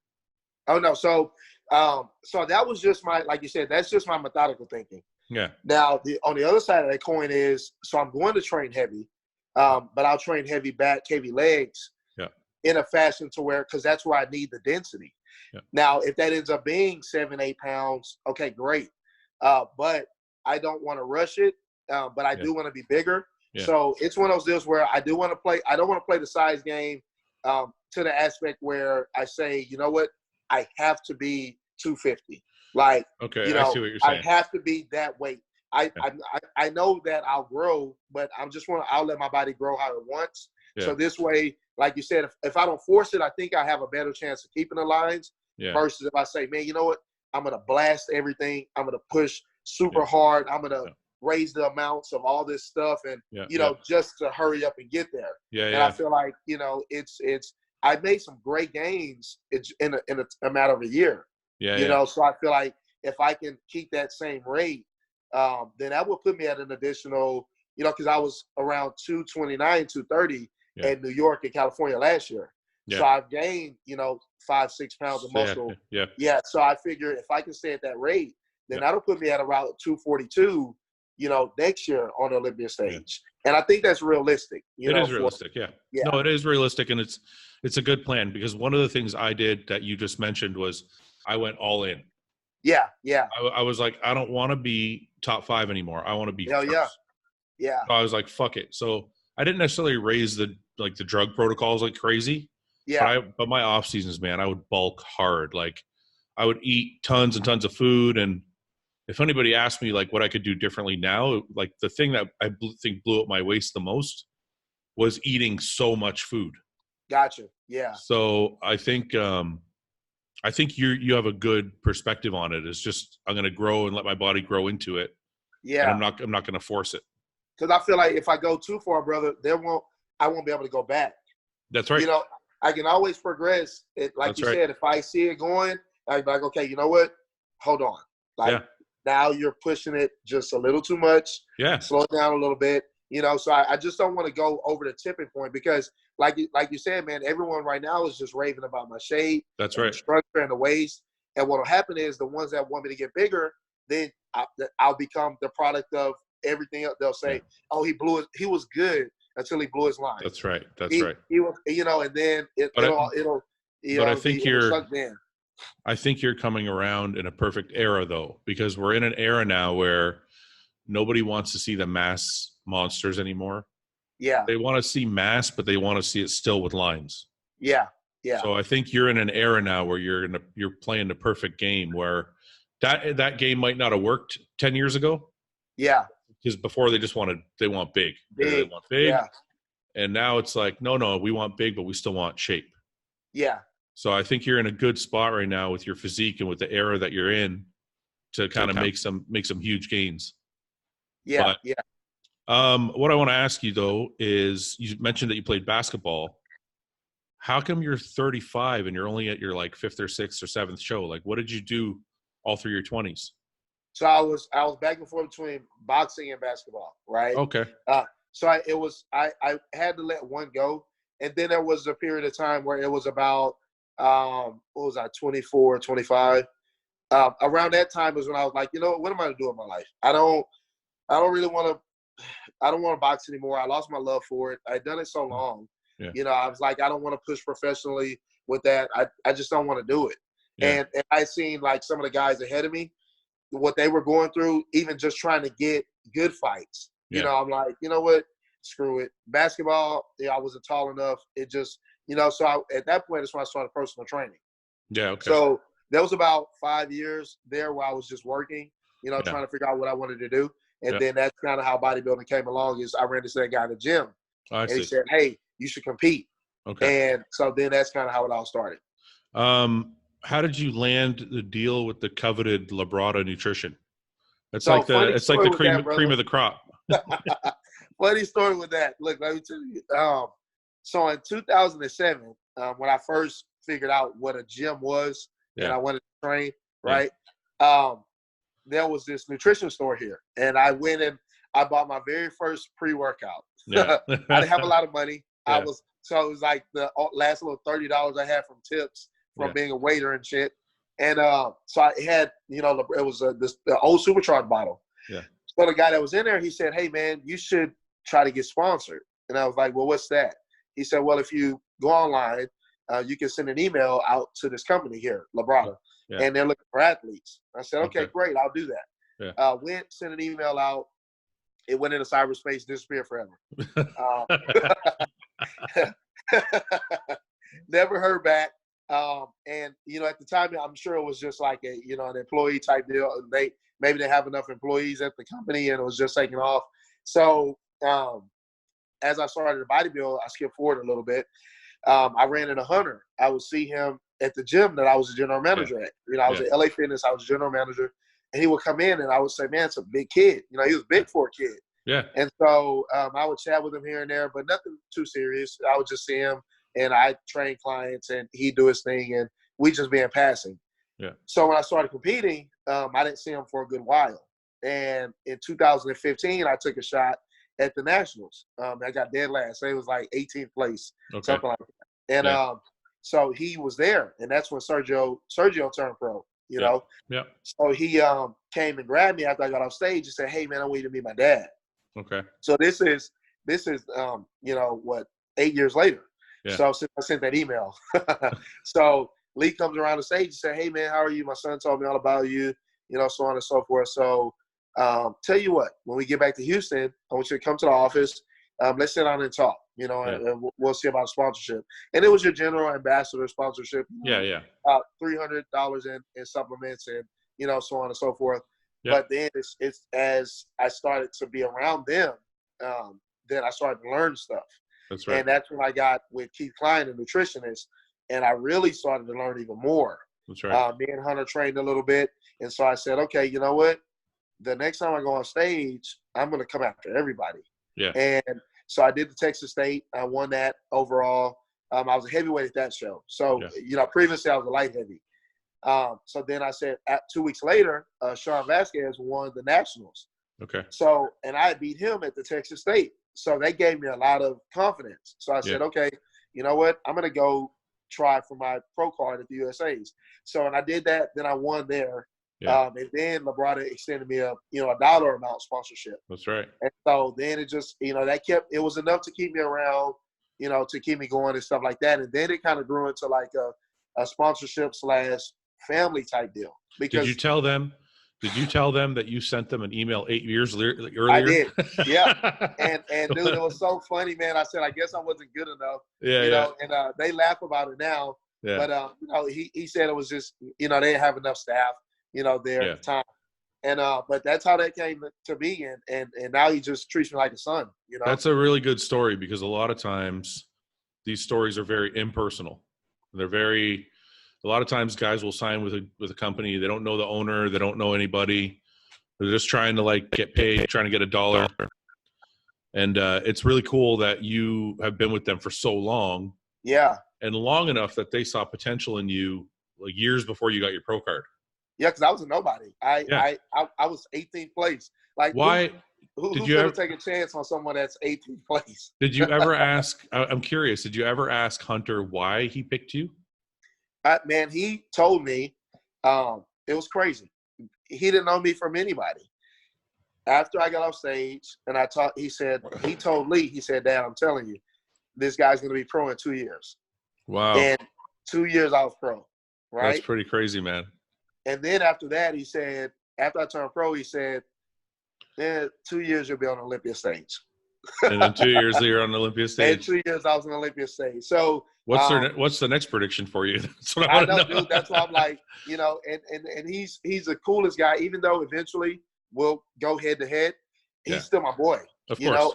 Oh, no. So that was just like you said, that's just my methodical thinking. Yeah. Now, on the other side of that coin is, so I'm going to train heavy, but I'll train heavy back, heavy legs in a fashion to where, because that's where I need the density. Yeah. Now, if that ends up being 7, 8 pounds, okay, great. But I don't want to rush it, but I do want to be bigger. Yeah. So it's one of those deals where I do want to play. I don't want to play the size game to the aspect where I say, you know what, I have to be 250. Like, okay, you know, I see what you're saying. I have to be that weight. I know that I'll grow, but I'll let my body grow how it wants. Yeah. So this way, like you said, if I don't force it, I think I have a better chance of keeping the lines versus if I say, man, you know what, I'm going to blast everything. I'm going to push super hard. I'm going to raise the amounts of all this stuff and, you know, just to hurry up and get there. Yeah, and I feel like, you know, I made some great gains in a matter of a year. Yeah, you know, so I feel like if I can keep that same rate, then that would put me at an additional, you know, because I was around 229, 230 in New York and California last year. Yeah. So I've gained, you know, 5, 6 pounds of muscle. Yeah. So I figure if I can stay at that rate, then that'll put me at around 242, you know, next year on the Olympia stage. And I think that's realistic. It is realistic. Yeah. No, it is realistic. And it's a good plan because one of the things I did that you just mentioned was I went all in. Yeah. Yeah. I was like, I don't want to be top 5 anymore. I want to be first. Yeah. So I was like, fuck it. So I didn't necessarily raise the drug protocols like crazy. Yeah. But my off seasons, man, I would bulk hard. Like I would eat tons and tons of food. And if anybody asked me like what I could do differently now, like the thing that I think blew up my waist the most was eating so much food. Gotcha. Yeah. So I think you have a good perspective on it. It's just I'm going to grow and let my body grow into it. Yeah. And I'm not going to force it. Because I feel like if I go too far, brother, I won't be able to go back. That's right. You know, I can always progress. Like you said, if I see it going, I'd be like, okay, you know what? Hold on. Like now you're pushing it just a little too much. Yeah. Slow it down a little bit. You know, so I just don't want to go over the tipping point because like you said, man, everyone right now is just raving about my shape. That's right. The structure and the waist. And what will happen is the ones that want me to get bigger, then I'll become the product of everything else. They'll say, oh, he was good until he blew his line. That's right. He was, you know, and then it'll I think I think you're coming around in a perfect era though, because we're in an era now where nobody wants to see the mass monsters anymore. Yeah. They want to see mass, but they want to see it still with lines. Yeah. Yeah. So I think you're in an era now where you're playing the perfect game where that game might not have worked 10 years ago. Yeah. Because before they want big. They want big. Yeah. And now it's like, no, we want big, but we still want shape. Yeah. So I think you're in a good spot right now with your physique and with the era that you're in to kind of make some huge gains. Yeah. What I want to ask you though is you mentioned that you played basketball. How come you're 35 and you're only at your like 5th or 6th or 7th show? Like what did you do all through your 20s? So I was back and forth between boxing and basketball, right? Okay. So I had to let one go, and then there was a period of time where it was about 24, 25. Around that time was when I was like, you know, what am I gonna do with my life? I don't really want to box anymore. I lost my love for it. I'd done it so long. Yeah. You know, I was like, I don't want to push professionally with that. I just don't want to do it. Yeah. And I seen like some of the guys ahead of me, what they were going through, even just trying to get good fights. Yeah. You know, I'm like, you know what? Screw it. Basketball, I wasn't tall enough. It just, you know, so at that point, that's when I started personal training. Yeah, okay. So that was about 5 years there where I was just working, you know, trying to figure out what I wanted to do. And then that's kind of how bodybuilding came along is I ran into that guy in the gym. And he said, hey, you should compete. Okay. And so then that's kind of how it all started. how did you land the deal with the coveted Labrada Nutrition? It's So like the cream of the crop. Funny story with that. Look, let me tell you. So in 2007, when I first figured out what a gym was, and I wanted to train, right? There was this nutrition store here, and I went and I bought my very first pre-workout. Yeah. I didn't have a lot of money. Yeah. So it was like the last little $30 I had from tips from being a waiter and shit. And so I had, it was the old Supercharged bottle. Yeah. So the guy that was in there, he said, "Hey man, you should try to get sponsored." And I was like, "Well, what's that?" He said, "Well, if you go online, you can send an email out to this company here, Labrada, and they're looking for athletes." I said, "Okay, great, I'll do that." Yeah. Went, sent an email out. It went into cyberspace, disappeared forever. Never heard back. And at the time, I'm sure it was just like an employee type deal. Maybe they have enough employees at the company, and it was just taking off. So as I started to bodybuild, I skipped forward a little bit. I ran into Hunter. I would see him at the gym that I was a general manager at. I was at LA Fitness. I was a general manager, and he would come in, and I would say, "Man, it's a big kid." He was big for a kid. Yeah. And so I would chat with him here and there, but nothing too serious. I would just see him, and I train clients, and he'd do his thing, and we just be in passing. Yeah. So when I started competing, I didn't see him for a good while. And in 2015, I took a shot at the Nationals. I got dead last. It was like 18th place, something like that. And so he was there, and that's when Sergio turned pro. Yeah. So he came and grabbed me after I got off stage and said, "Hey man, I want you to meet my dad." Okay. So this is 8 years later. Yeah. So since I sent that email, so Lee comes around the stage and said, "Hey man, how are you? My son told me all about you, so on and so forth. So tell you what, when we get back to Houston, I want you to come to the office. Let's sit down and talk, and we'll see about sponsorship." And it was your general ambassador sponsorship. Yeah. $300 in supplements and, so on and so forth. Yeah. But then it's as I started to be around them, then I started to learn stuff. That's right. And that's when I got with Keith Klein, the nutritionist, and I really started to learn even more. That's right. Me and Hunter trained a little bit. And so I said, okay, you know what? The next time I go on stage, I'm going to come after everybody. Yeah. And so I did the Texas State. I won that overall. I was a heavyweight at that show. So, previously I was a light heavy. So then I said 2 weeks later, Sean Vasquez won the Nationals. Okay. So, and I beat him at the Texas State. So they gave me a lot of confidence. So I said, okay, you know what? I'm going to go try for my pro card at the USA's. So, and I did that. Then I won there. Yeah. And then Labrada extended me a dollar amount sponsorship. That's right. And so then it just, it was enough to keep me around, to keep me going and stuff like that. And then it kind of grew into like a sponsorship / family type deal. Because Did you tell them that you sent them an email 8 years earlier? I did. Yeah. and dude, it was so funny, man. I said, I guess I wasn't good enough. Yeah. And they laugh about it now. Yeah. But he said it was just, they didn't have enough staff, there at the time. And but that's how that came to be, and now he just treats me like a son. That's a really good story, because a lot of times these stories are very impersonal. A lot of times guys will sign with a company. They don't know the owner. They don't know anybody. They're just trying to get paid, trying to get $1. And it's really cool that you have been with them for so long. Yeah. And long enough that they saw potential in you years before you got your pro card. Yeah, because I was a nobody. I was 18th place. Like, why? Who's going to take a chance on someone that's 18th place? Did you ever ask? I'm curious. Did you ever ask Hunter why he picked you? Man, he told me it was crazy. He didn't know me from anybody. After I got off stage and he told Lee, he said, "Dad, I'm telling you, this guy's going to be pro in 2 years." Wow. And 2 years I was pro, right? That's pretty crazy, man. And then after that, he said, after I turned pro, he said, "In 2 years you'll be on the Olympia stage." And in 2 years you're on the Olympia stage. In 2 years I was on the Olympia stage. So what's the next prediction for you? That's what I know, dude. That's why I'm like, and he's the coolest guy. Even though eventually we'll go head to head, he's still my boy. Of course.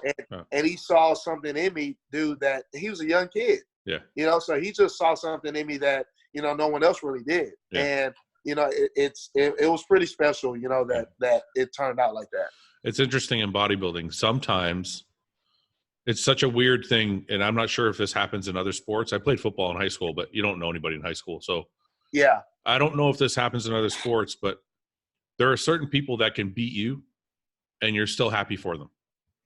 And he saw something in me, dude. That he was a young kid. Yeah. You know, so he just saw something in me that, you know, no one else really did. Yeah. And, you know, it was pretty special, you know, that it turned out like that. It's interesting in bodybuilding. Sometimes it's such a weird thing, and I'm not sure if this happens in other sports. I played football in high school, but you don't know anybody in high school. So yeah, I don't know if this happens in other sports, but there are certain people that can beat you and you're still happy for them.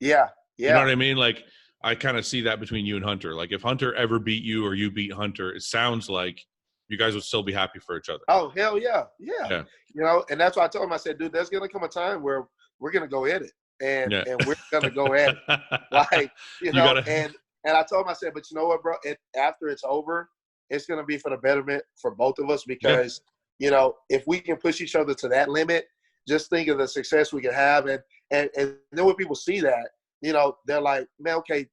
Yeah. Yeah. You know what I mean? Like, I kind of see that between you and Hunter. Like, if Hunter ever beat you or you beat Hunter, it sounds like you guys would still be happy for each other. Oh, hell yeah. Yeah. You know, and that's why I told him, I said, dude, there's going to come a time where we're going to go at it. And we're going to go at it. Like, you know, and I told him, I said, but you know what, bro? After it's over, it's going to be for the betterment for both of us because, you know, if we can push each other to that limit, just think of the success we can have. And then when people see that, you know, they're like, man, okay,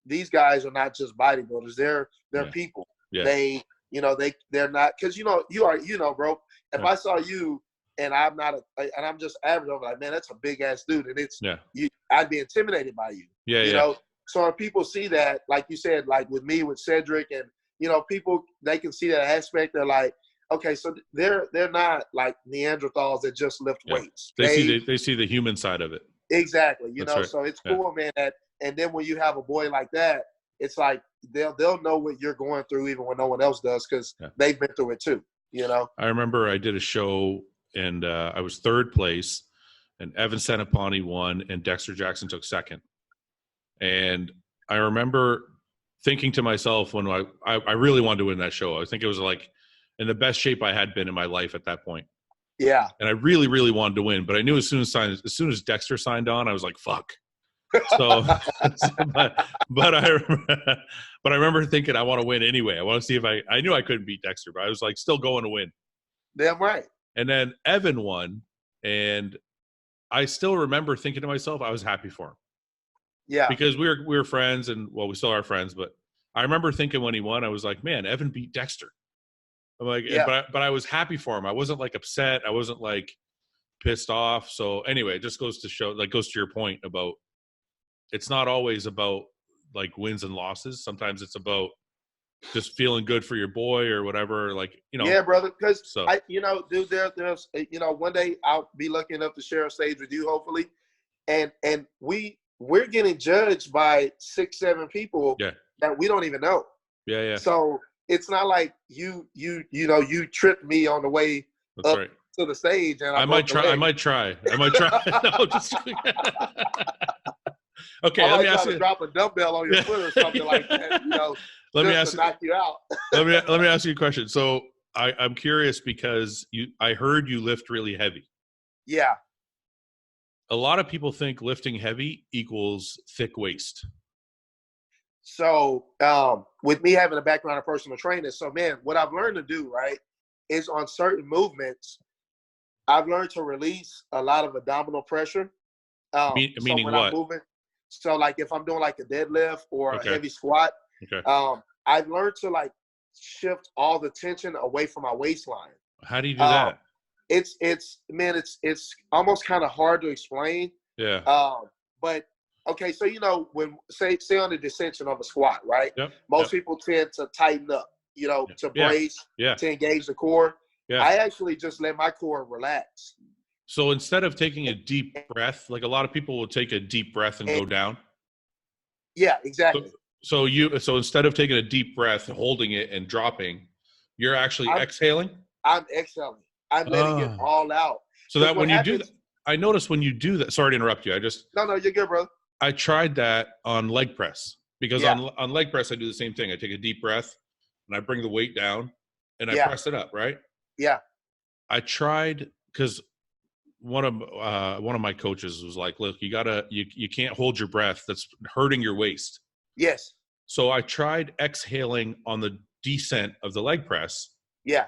these guys are not just bodybuilders. They're people. Yeah. They, you know, they're not, because, you know, bro, if I saw you and I'm not, and I'm just average, I'm like, man, that's a big ass dude. And I'd be intimidated by you. Yeah. You know, so if people see that, like you said, like with me, with Cedric, and, you know, people, they can see that aspect. They're like, okay, so they're not like Neanderthals that just lift weights. They see the human side of it. Exactly. You That's know, right. so it's cool, man. And then when you have a boy like that, it's like they'll know what you're going through even when no one else does because they've been through it too, you know? I remember I did a show and I was third place and Evan Senapani won and Dexter Jackson took second. And I remember thinking to myself when I really wanted to win that show. I think it was like in the best shape I had been in my life at that point. Yeah. And I really, really wanted to win, but I knew as soon as Dexter signed on, I was like, fuck. So, but I remember thinking I want to win anyway. I want to see if I knew I couldn't beat Dexter, but I was like still going to win. Damn right. And then Evan won, and I still remember thinking to myself, I was happy for him. Yeah. Because we were friends, and well, we still are friends, but I remember thinking when he won, I was like, man, Evan beat Dexter. I'm like, but I was happy for him. I wasn't like upset. I wasn't like pissed off. So anyway, it just goes to show, like, goes to your point about it's not always about like wins and losses. Sometimes it's about just feeling good for your boy or whatever. Like, you know. Yeah, brother. Because you know, dude, there's, you know, one day I'll be lucky enough to share a stage with you, hopefully, and we're getting judged by 6-7 people that we don't even know. Yeah, yeah. So it's not like you know, you tripped me on the way up to the stage, and I might try. No, just okay. Let me ask you. Drop a dumbbell on your foot or something like that. You know, let me ask you. Knock you out. let me ask you a question. So I'm curious because I heard you lift really heavy. Yeah. A lot of people think lifting heavy equals thick waist. So with me having a background of personal training, so man, what I've learned to do, right, is on certain movements, I've learned to release a lot of abdominal pressure. Meaning what? I'm moving, so like if I'm doing like a deadlift or a heavy squat, I've learned to like shift all the tension away from my waistline. How do you do that? It's almost kind of hard to explain. Yeah. But okay, so you know, when say on the descension of a squat, right? Yep. Most people tend to tighten up, you know, to brace, to engage the core. Yeah. I actually just let my core relax. So instead of taking a deep breath, like a lot of people will take a deep breath and go down. Yeah, exactly. So instead of taking a deep breath, holding it and dropping, you're actually exhaling? I'm exhaling. I'm letting it all out. So that when you do that, I notice when you do that, sorry to interrupt you. No, you're good, bro. I tried that on leg press because on leg press, I do the same thing. I take a deep breath and I bring the weight down and I press it up, right? Yeah. I tried because one of my coaches was like, look, you can't hold your breath. That's hurting your waist. Yes. So I tried exhaling on the descent of the leg press. Yeah.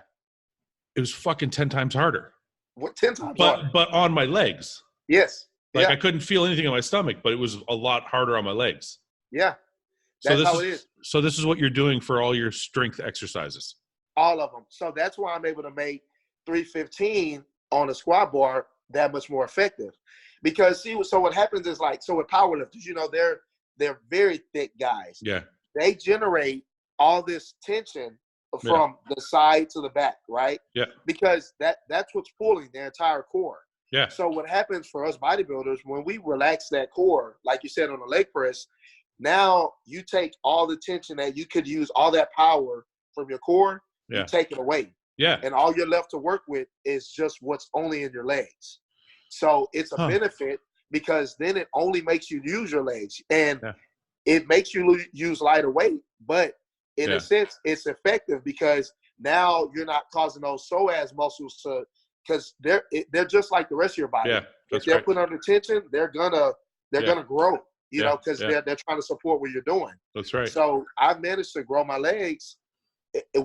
It was fucking 10 times harder. What, 10 times harder? But on my legs. Yes. Like I couldn't feel anything in my stomach, but it was a lot harder on my legs. Yeah. That's how it is. So this is what you're doing for all your strength exercises. All of them. So that's why I'm able to make 315 on a squat bar that much more effective. Because so what happens is like, so with powerlifters, you know, they're very thick guys. Yeah. They generate all this tension from the side to the back, right? Yeah. Because that's what's pulling their entire core. Yeah. So what happens for us bodybuilders, when we relax that core, like you said on the leg press, now you take all the tension that you could use, all that power from your core, you take it away. Yeah. And all you're left to work with is just what's only in your legs. So it's a benefit because then it only makes you use your legs. And it makes you use lighter weight. But in a sense, it's effective because now you're not causing those psoas muscles to – because they're just like the rest of your body. Yeah, if they're put under tension, they're gonna grow, you know, because they're trying to support what you're doing. That's right. So I've managed to grow my legs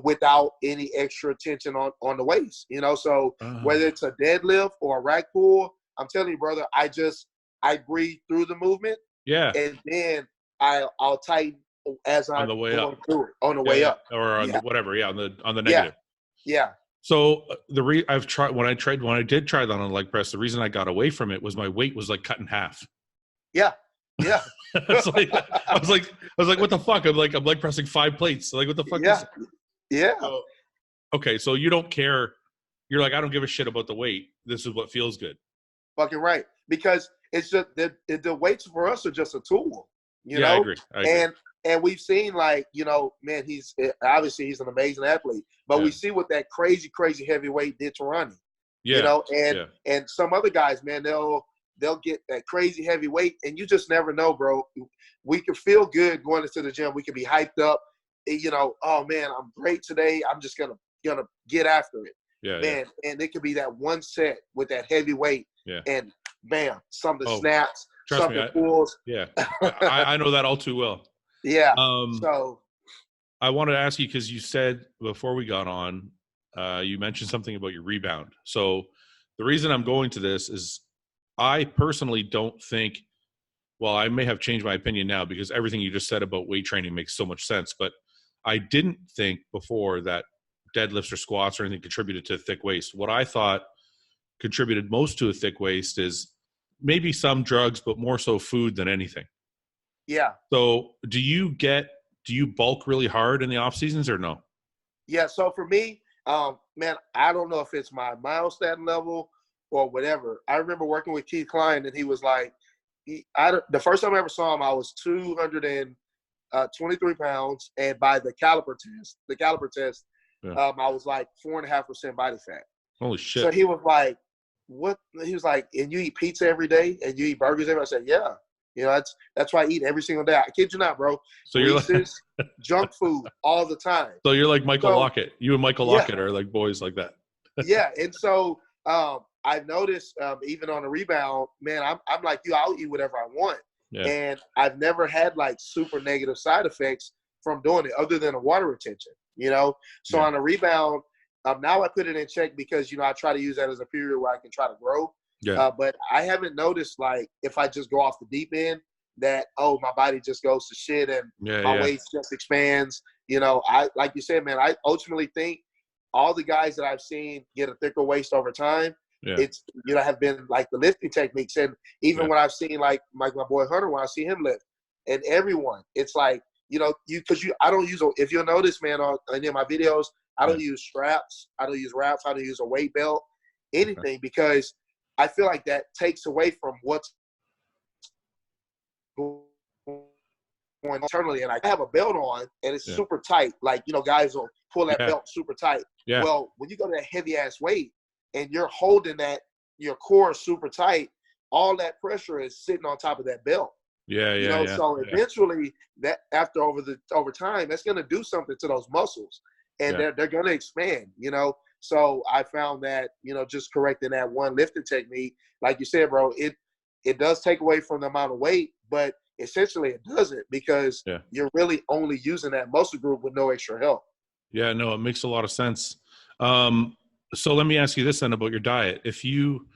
without any extra tension on the waist, you know. So whether it's a deadlift or a rack pull, I'm telling you, brother, I breathe through the movement. Yeah. And then I'll tighten as I'm going through it on the way up. Or on the whatever, on the negative. Yeah. So when I did try that on a leg press, the reason I got away from it was my weight was like cut in half. Yeah. Yeah. I was like, what the fuck? I'm leg pressing 5 plates. Like, what the fuck? Yeah. Yeah. So, okay. So you don't care. You're like, I don't give a shit about the weight. This is what feels good. Fucking right. Because it's just the weights for us are just a tool, you know? I agree. And we've seen, like, you know, man, he's an amazing athlete, but we see what that crazy heavyweight did to Ronnie, you know, and some other guys, man, they'll get that crazy heavyweight, and you just never know, bro. We can feel good going into the gym. We can be hyped up, you know. Oh man, I'm great today. I'm just gonna get after it, man. And it could be that one set with that heavyweight, and bam, something snaps, something pulls. Yeah, I know that all too well. Yeah. So I wanted to ask you, because you said before we got on, you mentioned something about your rebound. So the reason I'm going to this is I personally don't think, well, I may have changed my opinion now because everything you just said about weight training makes so much sense, but I didn't think before that deadlifts or squats or anything contributed to a thick waist. What I thought contributed most to a thick waist is maybe some drugs, but more so food than anything. Yeah. So do you bulk really hard in the off seasons or no? Yeah. So for me, man, I don't know if it's my myostatin level or whatever. I remember working with Keith Klein, and he was like, the first time I ever saw him, I was 223 pounds, and by the caliper test, I was like 4.5% body fat. Holy shit! So he was like, "What?" He was like, "And you eat pizza every day, and you eat burgers every day?" I said, "Yeah." You know, that's why I eat every single day. I kid you not, bro. So you're like junk food all the time. So you're like Michael Lockett. You and Michael Lockett are like boys like that. Yeah, and so I've noticed even on the rebound, man, I'm like you. I'll eat whatever I want, and I've never had like super negative side effects from doing it, other than the water retention. You know, so on a rebound, now I put it in check because I try to use that as a period where I can try to grow. Yeah. But I haven't noticed, like, if I just go off the deep end, that, my body just goes to shit and my waist just expands. I, like you said, man, I ultimately think all the guys that I've seen get a thicker waist over time, it's, have been like the lifting techniques. And even when I've seen like my boy Hunter, when I see him lift, and everyone, it's like, I don't use, if you'll notice, man, on any of my videos, I don't use straps. I don't use wraps. I don't use a weight belt, anything, because I feel like that takes away from what's going internally. And I have a belt on, and it's super tight. Like, guys will pull that belt super tight. Yeah. Well, when you go to that heavy-ass weight and you're holding your core super tight, all that pressure is sitting on top of that belt. So eventually, that over time, that's going to do something to those muscles, and they're going to expand. So I found that, just correcting that one lifting technique, like you said, bro, it does take away from the amount of weight, but essentially it doesn't, because you're really only using that muscle group with no extra help. Yeah, no, it makes a lot of sense. So let me ask you this then about your diet. If you,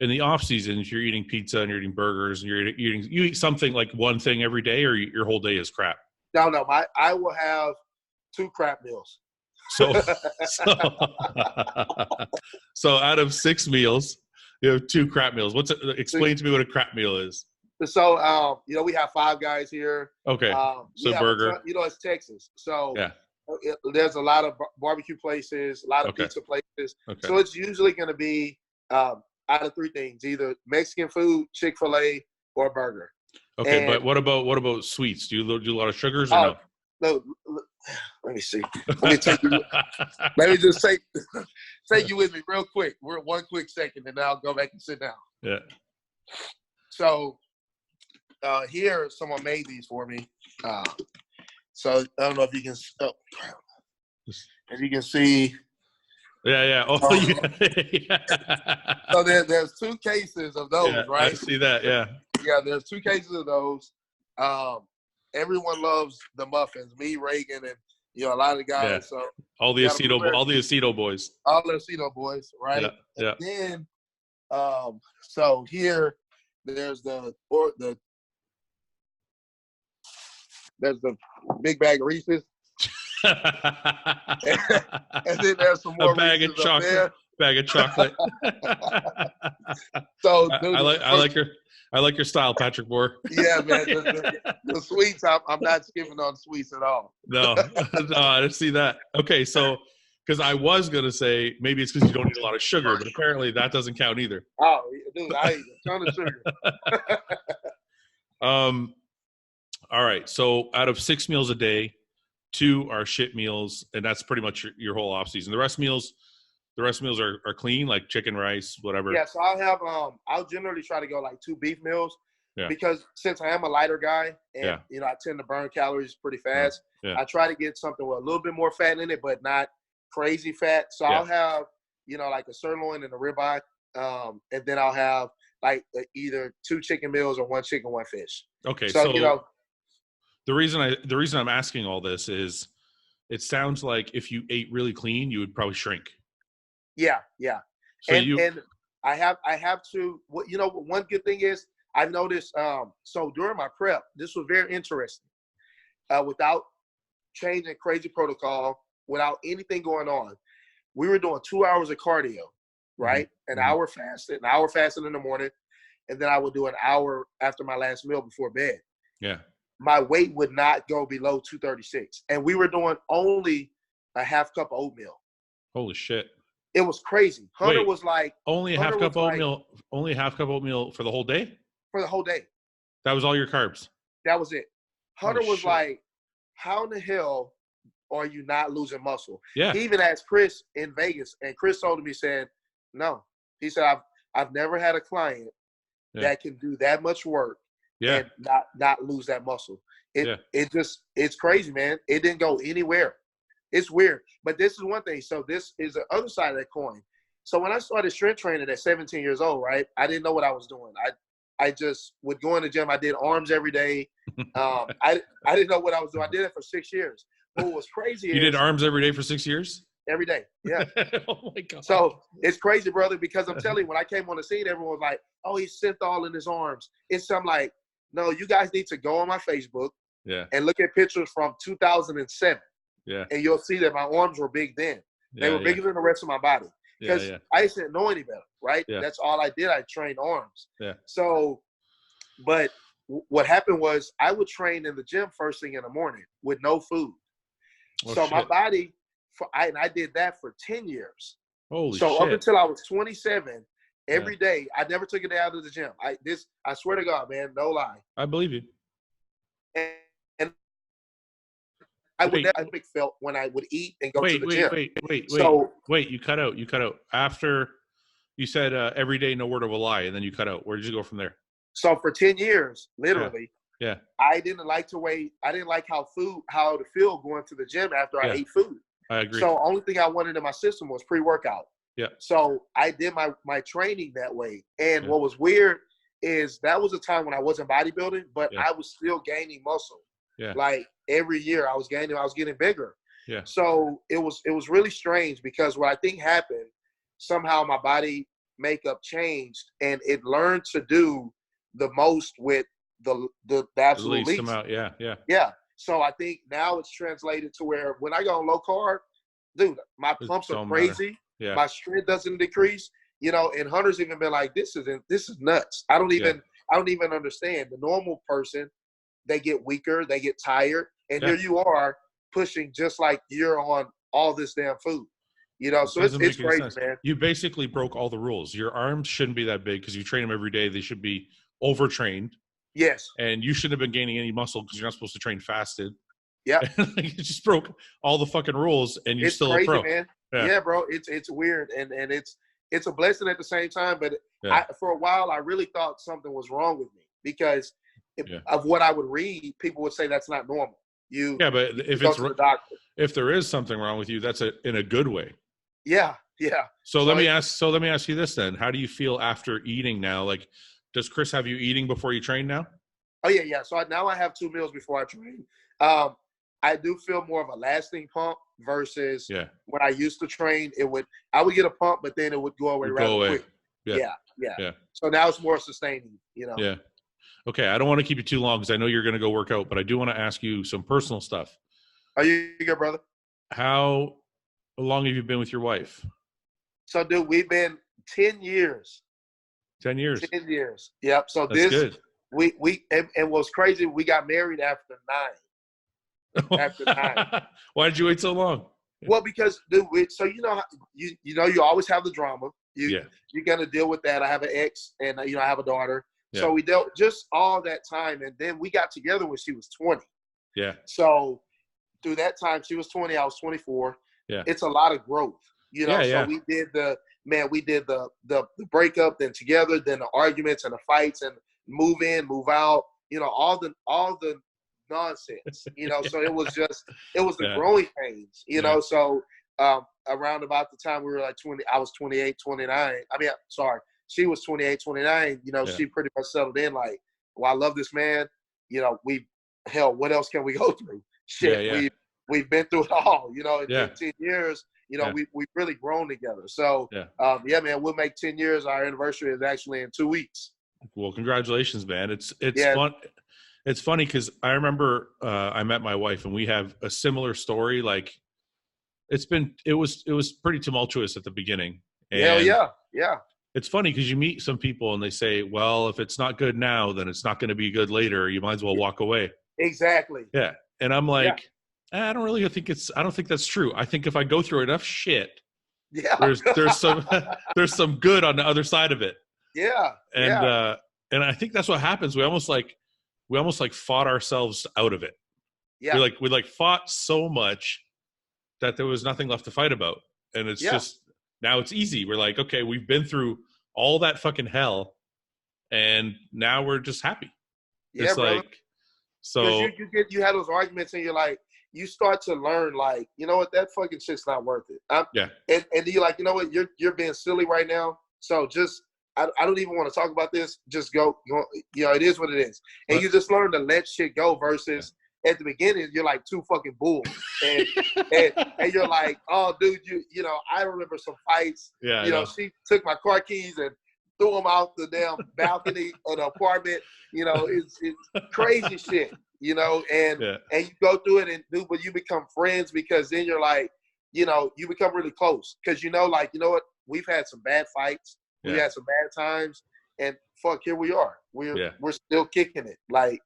in the off season, if you're eating pizza and you're eating burgers and you eat something like one thing every day, or your whole day is crap? No, I will have 2 crap meals. So out of 6 meals, you have 2 crap meals. Explain to me what a crap meal is. you know, we have Five Guys here. Okay. So burger. You know, it's Texas. So yeah. There's a lot of barbecue places, a lot of pizza places. Okay. So it's usually going to be out of three things: either Mexican food, Chick-fil-A, or a burger. Okay, and, but what about sweets? Do you do a lot of sugars or no? Let me see. Let me take you. Let me just take you with me real quick. We're 1 quick second, and then I'll go back and sit down. Yeah. So here, someone made these for me. So I don't know if you can. Oh, if you can see. Yeah. Oh, yeah. So there's 2 cases of those, right? I see that. Yeah. Yeah, there's 2 cases of those. Everyone loves the muffins. Me, Reagan, and you know a lot of guys. Yeah. So all the Aceto boys. All the Aceto boys, right? Yeah. And then, so here there's the big bag of Reese's. And then there's some more bag of chocolate. Bag of chocolate. So I like your style, Patrick Moore. Yeah, man. The sweets, I'm not skipping on sweets at all. No, I didn't see that. Okay, so because I was gonna say maybe it's because you don't eat a lot of sugar, but apparently that doesn't count either. Oh, dude, I eat a ton of sugar. All right. So out of 6 meals a day, 2 are shit meals, and that's pretty much your whole off season. The rest meals are clean, like chicken, rice, whatever. Yeah. So I'll generally try to go like 2 beef meals, because since I am a lighter guy and you know I tend to burn calories pretty fast. Yeah. I try to get something with a little bit more fat in it, but not crazy fat. So I'll have like a sirloin and a ribeye, and then I'll have like either 2 chicken meals or 1 chicken, 1 fish. Okay. So the reason I'm asking all this is it sounds like if you ate really clean, you would probably shrink. Yeah. So and I have to. One good thing is I've noticed. So during my prep, this was very interesting. Without changing crazy protocol, without anything going on, we were doing 2 hours of cardio, right? Mm-hmm. An hour fasted in the morning, and then I would do an hour after my last meal before bed. Yeah. My weight would not go below 236. And we were doing only a half cup of oatmeal. Holy shit. It was crazy. Hunter was like only a half cup oatmeal for the whole day? For the whole day. That was all your carbs. That was it. Hunter was like, how in the hell are you not losing muscle? Yeah. He even asked Chris in Vegas, and Chris told me, said, no. He said, I've never had a client that can do that much work and not lose that muscle. It's crazy, man. It didn't go anywhere. It's weird. But this is one thing. So this is the other side of that coin. So when I started strength training at 17 years old, right, I didn't know what I was doing. I just would go in the gym. I did arms every day. I didn't know what I was doing. I did it for 6 years. But what was crazy You did arms every day for 6 years? Every day, yeah. Oh, my God. So it's crazy, brother, because I'm telling you, when I came on the scene, everyone was like, oh, he's synthol in his arms. I'm like, no, you guys need to go on my Facebook and look at pictures from 2007. Yeah. And you'll see that my arms were big then. They were bigger than the rest of my body. Because I just didn't know any better, right? Yeah. That's all I did. I trained arms. Yeah. So, but what happened was I would train in the gym first thing in the morning with no food. My body, I did that for 10 years. Holy shit. Up until I was 27, every day, I never took a day out of the gym. I swear to God, man, no lie. I believe you. And I would never felt when I would eat and go to the gym. Wait, you cut out. After you said every day, no word of a lie, and then you cut out. Where did you go from there? So for 10 years, literally, yeah. I didn't like to wait. I didn't like how to feel going to the gym after I ate food. I agree. So only thing I wanted in my system was pre-workout. Yeah. So I did my training that way. And what was weird is that was a time when I wasn't bodybuilding, but I was still gaining muscle. Yeah. Like every year I was getting bigger. Yeah. So it was really strange because what I think happened, somehow my body makeup changed and it learned to do the most with the absolute least. Yeah. So I think now it's translated to where when I go on low carb, dude, my pumps are crazy. My strength doesn't decrease. And Hunter's even been like, this is nuts. I I don't even understand. The normal person, they get weaker, they get tired, and here you are pushing just like you're on all this damn food. You know, so it's crazy, sense. Man. You basically broke all the rules. Your arms shouldn't be that big because you train them every day. They should be overtrained. Yes. And you shouldn't have been gaining any muscle because you're not supposed to train fasted. Yeah. You just broke all the fucking rules, and you're still crazy, a pro. Man. Yeah, bro. It's weird, and it's a blessing at the same time. But for a while, I really thought something was wrong with me because of what I would read. People would say that's not normal. But if there is something wrong with you, that's in a good way. Yeah. So let me ask you this then: how do you feel after eating now? Like, does Chris have you eating before you train now? Oh yeah. So now I have 2 meals before I train. I do feel more of a lasting pump versus when I used to train. I would get a pump, but then it would go away quick. Yeah. So now it's more sustaining. You know. Yeah. Okay, I don't want to keep you too long because I know you're going to go work out, but I do want to ask you some personal stuff. Are you good, brother? How long have you been with your wife? So, dude, we've been 10 years. 10 years. 10 years. Yep. So that's good. And what's crazy, we got married after 9. After 9. Why did you wait so long? Well, because, dude, you always have the drama. You're gonna deal with that. I have an ex, and I have a daughter. Yeah. So we dealt just all that time, and then we got together when she was 20. Yeah. So through that time, she was 20, I was 24. Yeah. It's a lot of growth, So we did the breakup, then together, then the arguments and the fights, and move in, move out, all the nonsense, So it was the growing pains, So around about the time we were like 20, I was 28, 29. She was 28, 29. She pretty much settled in like, well, I love this man. What else can we go through? Shit, we've been through it all. In 10 years, we've really grown together. So, man, we'll make 10 years. Our anniversary is actually in 2 weeks. Well, congratulations, man. It's fun. It's funny because I remember I met my wife and we have a similar story. Like, it was pretty tumultuous at the beginning. And yeah. It's funny because you meet some people and they say, well, if it's not good now, then it's not going to be good later. You might as well walk away. Exactly. Yeah. And I'm like, I don't think that's true. I think if I go through enough shit, there's some good on the other side of it. Yeah. And I think that's what happens. We almost fought ourselves out of it. Yeah. We fought so much that there was nothing left to fight about. And it's just, now it's easy. We're like, okay, we've been through all that fucking hell, and now we're just happy. Yeah, it's brother. Like, so you have those arguments, and you're like, you start to learn, like, you know what, that fucking shit's not worth it. And you're like, you know what, you're being silly right now. So just, I don't even want to talk about this. Just go. It is what it is. And you just learn to let shit go versus. At the beginning, you're like 2 fucking bulls, and you're like, oh, dude, I remember some fights. Yeah, she took my car keys and threw them out the damn balcony of the apartment. It's crazy shit. And you go through it but you become friends because then you're like, you become really close because like, you know what, we've had some bad fights, we had some bad times, and fuck, here we are. We're still kicking it, like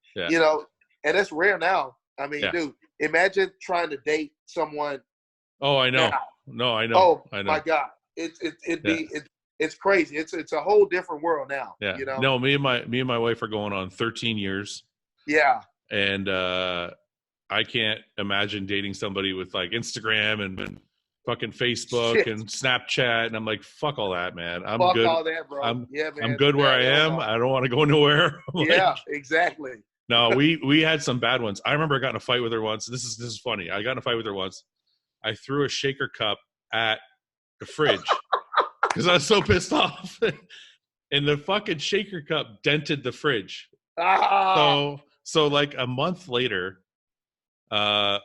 And it's rare now. I mean, dude, imagine trying to date someone. Oh, I know. Now. No, I know. Oh, I know. My God. It's crazy. It's a whole different world now. Yeah. No, me and my wife are going on 13 years. Yeah. And I can't imagine dating somebody with like Instagram and fucking Facebook and Snapchat. And I'm like, fuck all that, man. I'm fuck good. All that, bro. I'm man. good where I am. I don't want to go nowhere. Exactly. No, we had some bad ones. I remember I got in a fight with her once. This is funny. I got in a fight with her once. I threw a shaker cup at the fridge because I was so pissed off. And the fucking shaker cup dented the fridge. So like a month later, one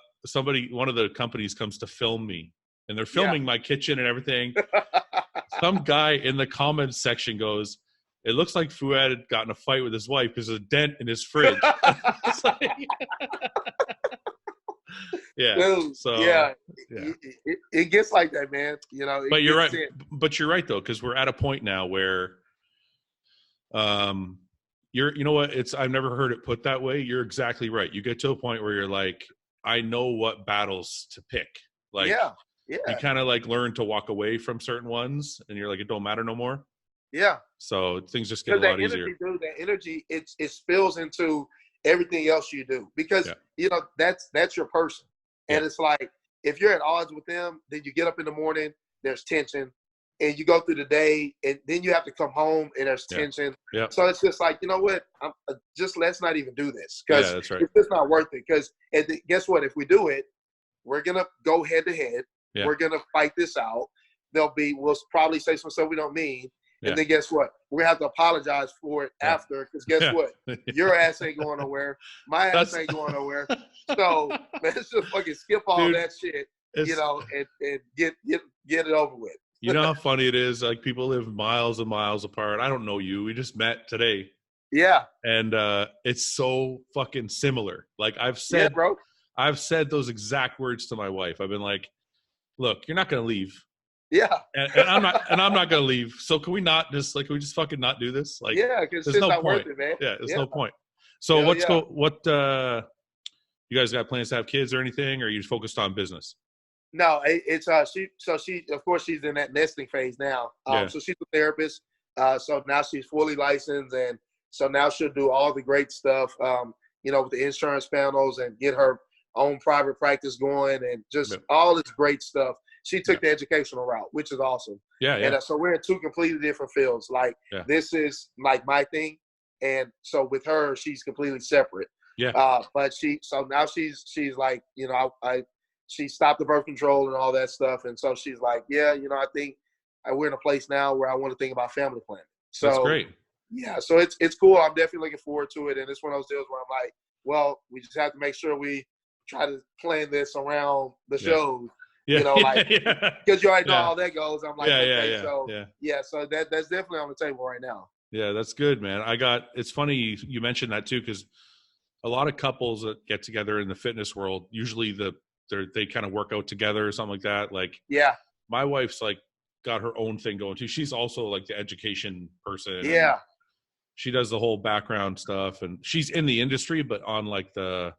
of the companies comes to film me. And they're filming my kitchen and everything. Some guy in the comments section goes, it looks like Fouad had gotten a fight with his wife because there's a dent in his fridge. Dude, it gets like that, man. But you're right. But you're right though, because we're at a point now where, you know what? I've never heard it put that way. You're exactly right. You get to a point where you're like, I know what battles to pick. Like, you kind of like learn to walk away from certain ones, and you're like, it don't matter no more. Yeah. So things just get a lot easier. That energy, it spills into everything else you do, because you know that's your person, and it's like if you're at odds with them, then you get up in the morning, there's tension, and you go through the day, and then you have to come home, and there's tension. Yeah. So it's just like, you know what? Just let's not even do this, because it's just not worth it. Because guess what? If we do it, we're gonna go head to head. We're gonna fight this out. We'll probably say some stuff we don't mean. And then guess what? We're going to have to apologize for it after, because guess what? Your ass ain't going nowhere. My ass ain't going nowhere. So let's just fucking skip all that shit, you know, and get it over with. You know how funny it is? Like, people live miles and miles apart. I don't know you. We just met today. Yeah. And it's so fucking similar. Like, I've said those exact words to my wife. I've been like, look, you're not going to leave. Yeah. and I'm not gonna leave. So can we just fucking not do this? Like, because it's not worth it, man. Yeah, there's no point. So you guys got plans to have kids or anything, or are you focused on business? No, it's she of course she's in that nesting phase now. So she's a therapist. So now she's fully licensed, and so now she'll do all the great stuff, you know, with the insurance panels, and get her own private practice going, and just all this great stuff. She took the educational route, which is awesome. Yeah. And so we're in two completely different fields. Like, this is like my thing. And so with her, she's completely separate. Yeah. But now she's like, you know, she stopped the birth control and all that stuff. And so she's like, yeah, you know, I think we're in a place now where I want to think about family planning. So that's great. Yeah. So it's cool. I'm definitely looking forward to it. And it's one of those deals where I'm like, well, we just have to make sure we try to plan this around the shows. Yeah. You know, like, because you already know how that goes. I'm like, so that's definitely on the table right now. Yeah, that's good, man. It's funny you mentioned that too, because a lot of couples that get together in the fitness world, usually they kind of work out together or something like that. Like, my wife's like got her own thing going too. She's also like the education person. Yeah. She does the whole background stuff, and she's in the industry, but on like the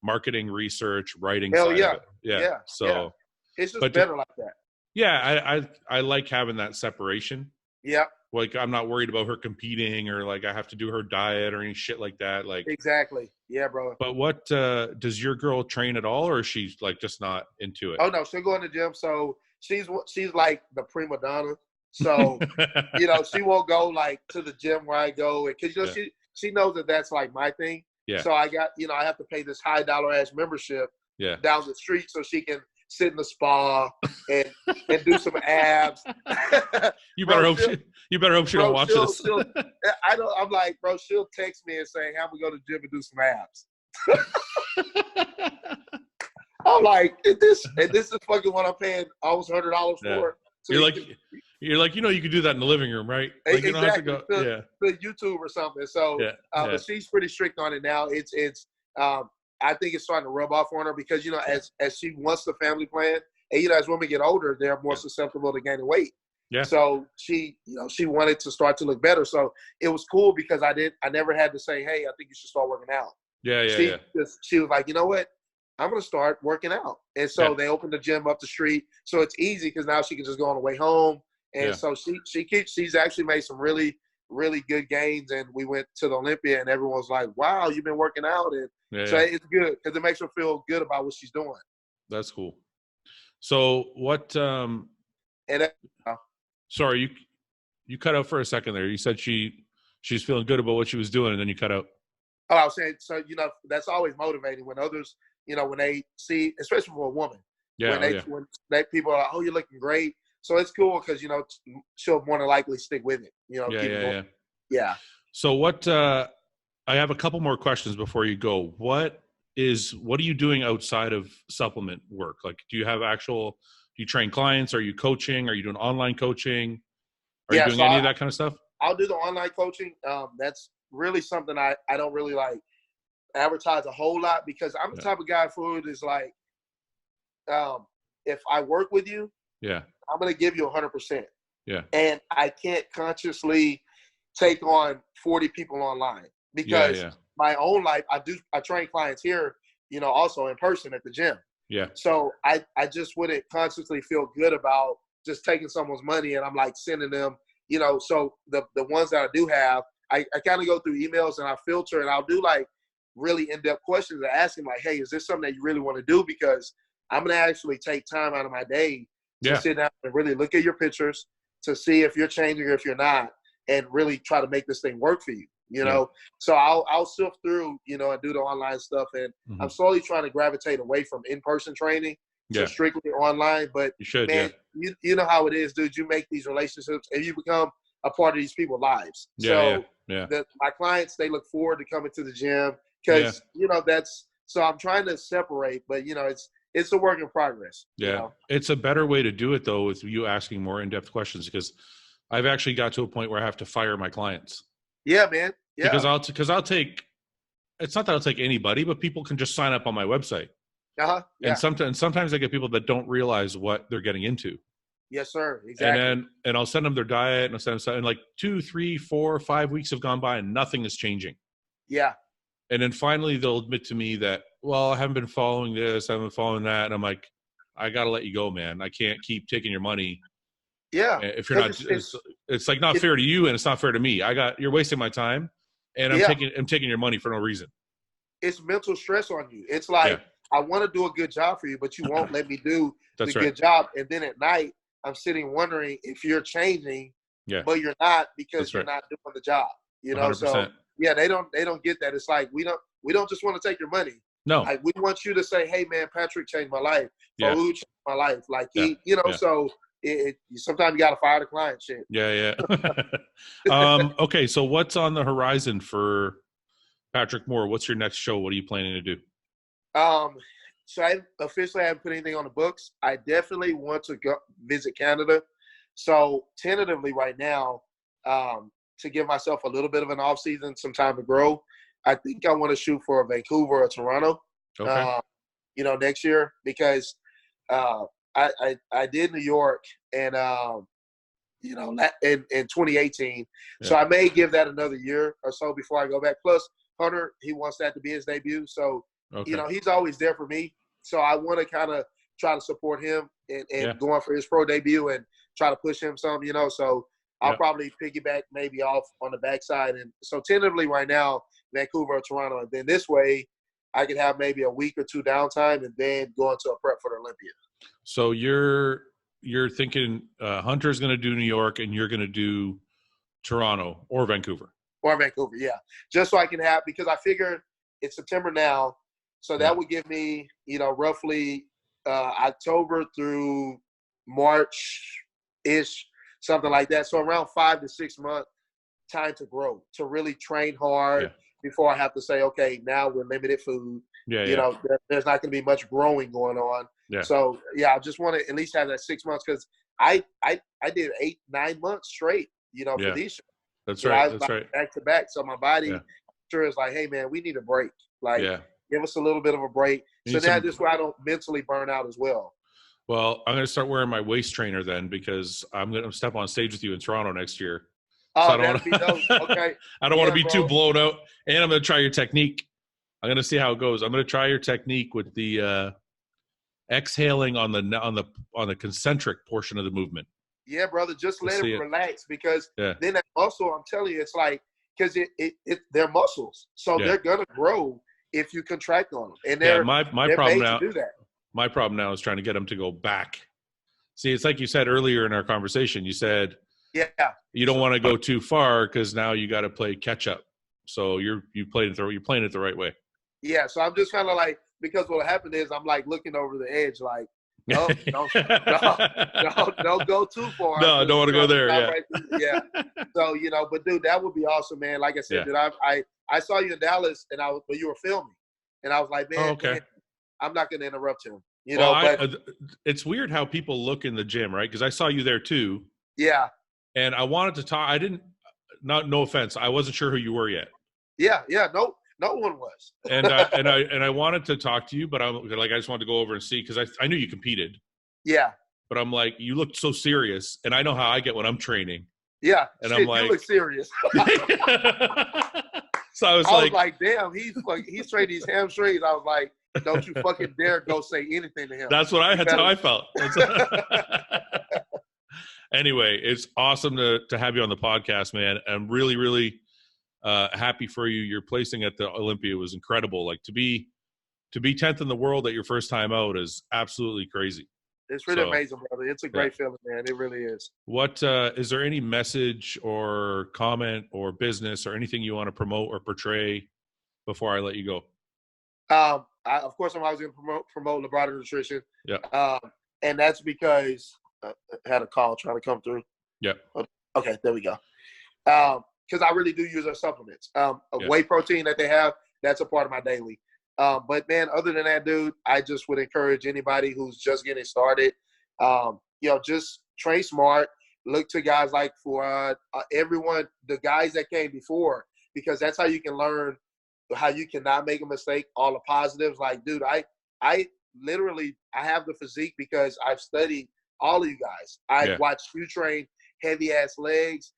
marketing, research, writing side of it. Yeah. So it's just better like that. Yeah, I like having that separation. Yeah. Like, I'm not worried about her competing, or like I have to do her diet or any shit like that. Like, exactly. Yeah, bro. But what does your girl train at all, or is she like just not into it? Oh no, she'll go in the gym. So she's like the prima donna. So you know, she won't go like to the gym where I go, because you know she knows that that's like my thing. Yeah. So I have to pay this high dollar ass membership down the street so she can sit in the spa and do some abs. You better hope she don't watch this. I'm like, bro, she'll text me and say, "How we go to the gym and do some abs?" I'm like, this is fucking what I'm paying almost $100 for. So you're like, you know, you could do that in the living room, right? Like, exactly. You don't have to go to YouTube or something. So, but she's pretty strict on it now. I think it's starting to rub off on her, because, you know, as she wants the family plan, and, you know, as women get older, they're more susceptible to gaining weight. Yeah. So she wanted to start to look better. So it was cool, because I never had to say, hey, I think you should start working out. She was like, you know what? I'm going to start working out. And so they opened the gym up the street. So it's easy, because now she can just go on the way home. And so she's actually made some really, really good gains. And we went to the Olympia, and everyone's like, wow, you've been working out. And so it's good, because it makes her feel good about what she's doing. That's cool. So what sorry, you cut out for a second there. You said she's feeling good about what she was doing, and then you cut out. Oh, I was saying, so, you know, that's always motivating when others, you know, when they see, especially for a woman, when people are like, oh, you're looking great. So it's cool, because, you know, she'll more than likely stick with it. You know, yeah. So what? I have a couple more questions before you go. What are you doing outside of supplement work? Like, do you train clients? Are you coaching? Are you doing online coaching? Are you doing any of that kind of stuff? I'll do the online coaching. That's really something I don't really like advertise a whole lot, because I'm the type of guy who is like, if I work with you, I'm going to give you 100%. Yeah. And I can't consciously take on 40 people online because my own life, I train clients here, you know, also in person at the gym. Yeah. So I just wouldn't consciously feel good about just taking someone's money and I'm like sending them, you know, so the ones that I do have, I kind of go through emails and I filter and I'll do like really in-depth questions and ask them like, hey, is this something that you really want to do? Because I'm going to actually take time out of my day to sit down and really look at your pictures to see if you're changing or if you're not, and really try to make this thing work for you, you know? So I'll sift through, you know, and do the online stuff. And I'm slowly trying to gravitate away from in-person training to strictly online. But you should, man, you know how it is, dude. You make these relationships and you become a part of these people's lives. My clients, they look forward to coming to the gym because, you know, so I'm trying to separate, but, you know, it's a work in progress. Yeah. You know? It's a better way to do it, though, with you asking more in-depth questions, because I've actually got to a point where I have to fire my clients. Yeah, man. Yeah. Because I'll take, it's not that I'll take anybody, but people can just sign up on my website. Yeah. And sometimes I get people that don't realize what they're getting into. Yes, sir. Exactly. And I'll send them their diet and I'll send them, and like 2, 3, 4, 5 weeks have gone by and nothing is changing. Yeah. And then finally they'll admit to me that, well, I haven't been following this, I haven't been following that. And I'm like, I got to let you go, man. I can't keep taking your money. Yeah. If you're not, it's like not fair to you and it's not fair to me. You're wasting my time and I'm taking your money for no reason. It's mental stress on you. It's like, I want to do a good job for you, but you won't let me do the good job. And then at night, I'm sitting wondering if you're changing, but you're not because you're not doing the job. You know, 100%. So yeah, they don't get that. It's like we don't just want to take your money. No, like, we want you to say, hey man, Patrick changed my life. Fouad changed my life. Like you know, so sometimes you got to fire the client. Shit. Yeah. Okay, so what's on the horizon for Patrick Moore? What's your next show? What are you planning to do? So I officially haven't put anything on the books. I definitely want to go visit Canada. So tentatively right now, to give myself a little bit of an off season, some time to grow, I think I want to shoot for Vancouver or Toronto, you know, next year, because I did New York and, you know, in 2018. So I may give that another year or so before I go back. Plus, Hunter, he wants that to be his debut. So, you know, he's always there for me. So I want to kind of try to support him and going for his pro debut and try to push him some, you know. So I'll probably piggyback maybe off on the backside. And so tentatively right now, Vancouver or Toronto. And then this way I could have maybe a week or two downtime and then go into a prep for the Olympia. So you're thinking Hunter's going to do New York and you're going to do Toronto or Vancouver. Or Vancouver, yeah. Just so I can have – because I figure it's September now, so that would give me, you know, roughly October through March-ish, something like that. So around 5 to 6 months time to grow, to really train hard before I have to say, okay, now we're limited food. You know, there's not going to be much growing going on. So, I just want to at least have that 6 months, because I did 8-9 months straight, you know, for these shows. That's right. That's right. Back to back. So my body sure is like, hey, man, we need a break. Like, give us a little bit of a break. So now this way I don't mentally burn out as well. Well, I'm going to start wearing my waist trainer then, because I'm going to step on stage with you in Toronto next year. Oh, so that'd be dope. Okay. I don't want to be too blown out. And I'm going to try your technique. I'm going to see how it goes. I'm going to try your technique with the exhaling on the concentric portion of the movement. Yeah, brother, just let it relax, because then that muscle, I'm telling you, it's like, because they're muscles, so they're gonna grow if you contract on them. And they're my problem made now. To do that. My problem now is trying to get them to go back. See, it's like you said earlier in our conversation. You said, you don't want to go too far because now you got to play catch up. So you're playing it the right way. Yeah, so I'm just kind of like, because what happened is I'm like looking over the edge, like, no, don't go too far. No, I don't want to go there. Yeah. So, you know, but dude, that would be awesome, man. Like I said, dude, I saw you in Dallas and when you were filming, and I was like, man, I'm not going to interrupt him. You know, but it's weird how people look in the gym, right? Because I saw you there too. Yeah. And I wanted to talk. No offense, I wasn't sure who you were yet. Yeah. No one was. and I wanted to talk to you, but I just wanted to go over and see, because I knew you competed. Yeah. But I'm like, you looked so serious, and I know how I get when I'm training. Yeah. And shit, I'm like, you look serious. So I was like, damn, he's straight these hamstrings. I was like, don't you fucking dare go say anything to him. That's how I felt. Anyway, it's awesome to have you on the podcast, man. I'm really, really happy for you. Your placing at the Olympia was incredible. Like to be 10th in the world at your first time out is absolutely crazy. It's really amazing, brother. It's a great feeling, man. It really is. What is there any message or comment or business or anything you want to promote or portray before I let you go? Of course, I'm always going to promote Labrada Nutrition. Yeah. And that's because I had a call trying to come through. Yeah. Okay, there we go. Because I really do use their supplements. Whey protein that they have, that's a part of my daily. But, man, other than that, dude, I just would encourage anybody who's just getting started, just train smart. Look to guys like Fouad, everyone, the guys that came before, because that's how you can learn how you cannot make a mistake, all the positives. Like, dude, I literally have the physique because I've studied all of you guys. I watched you train heavy-ass legs,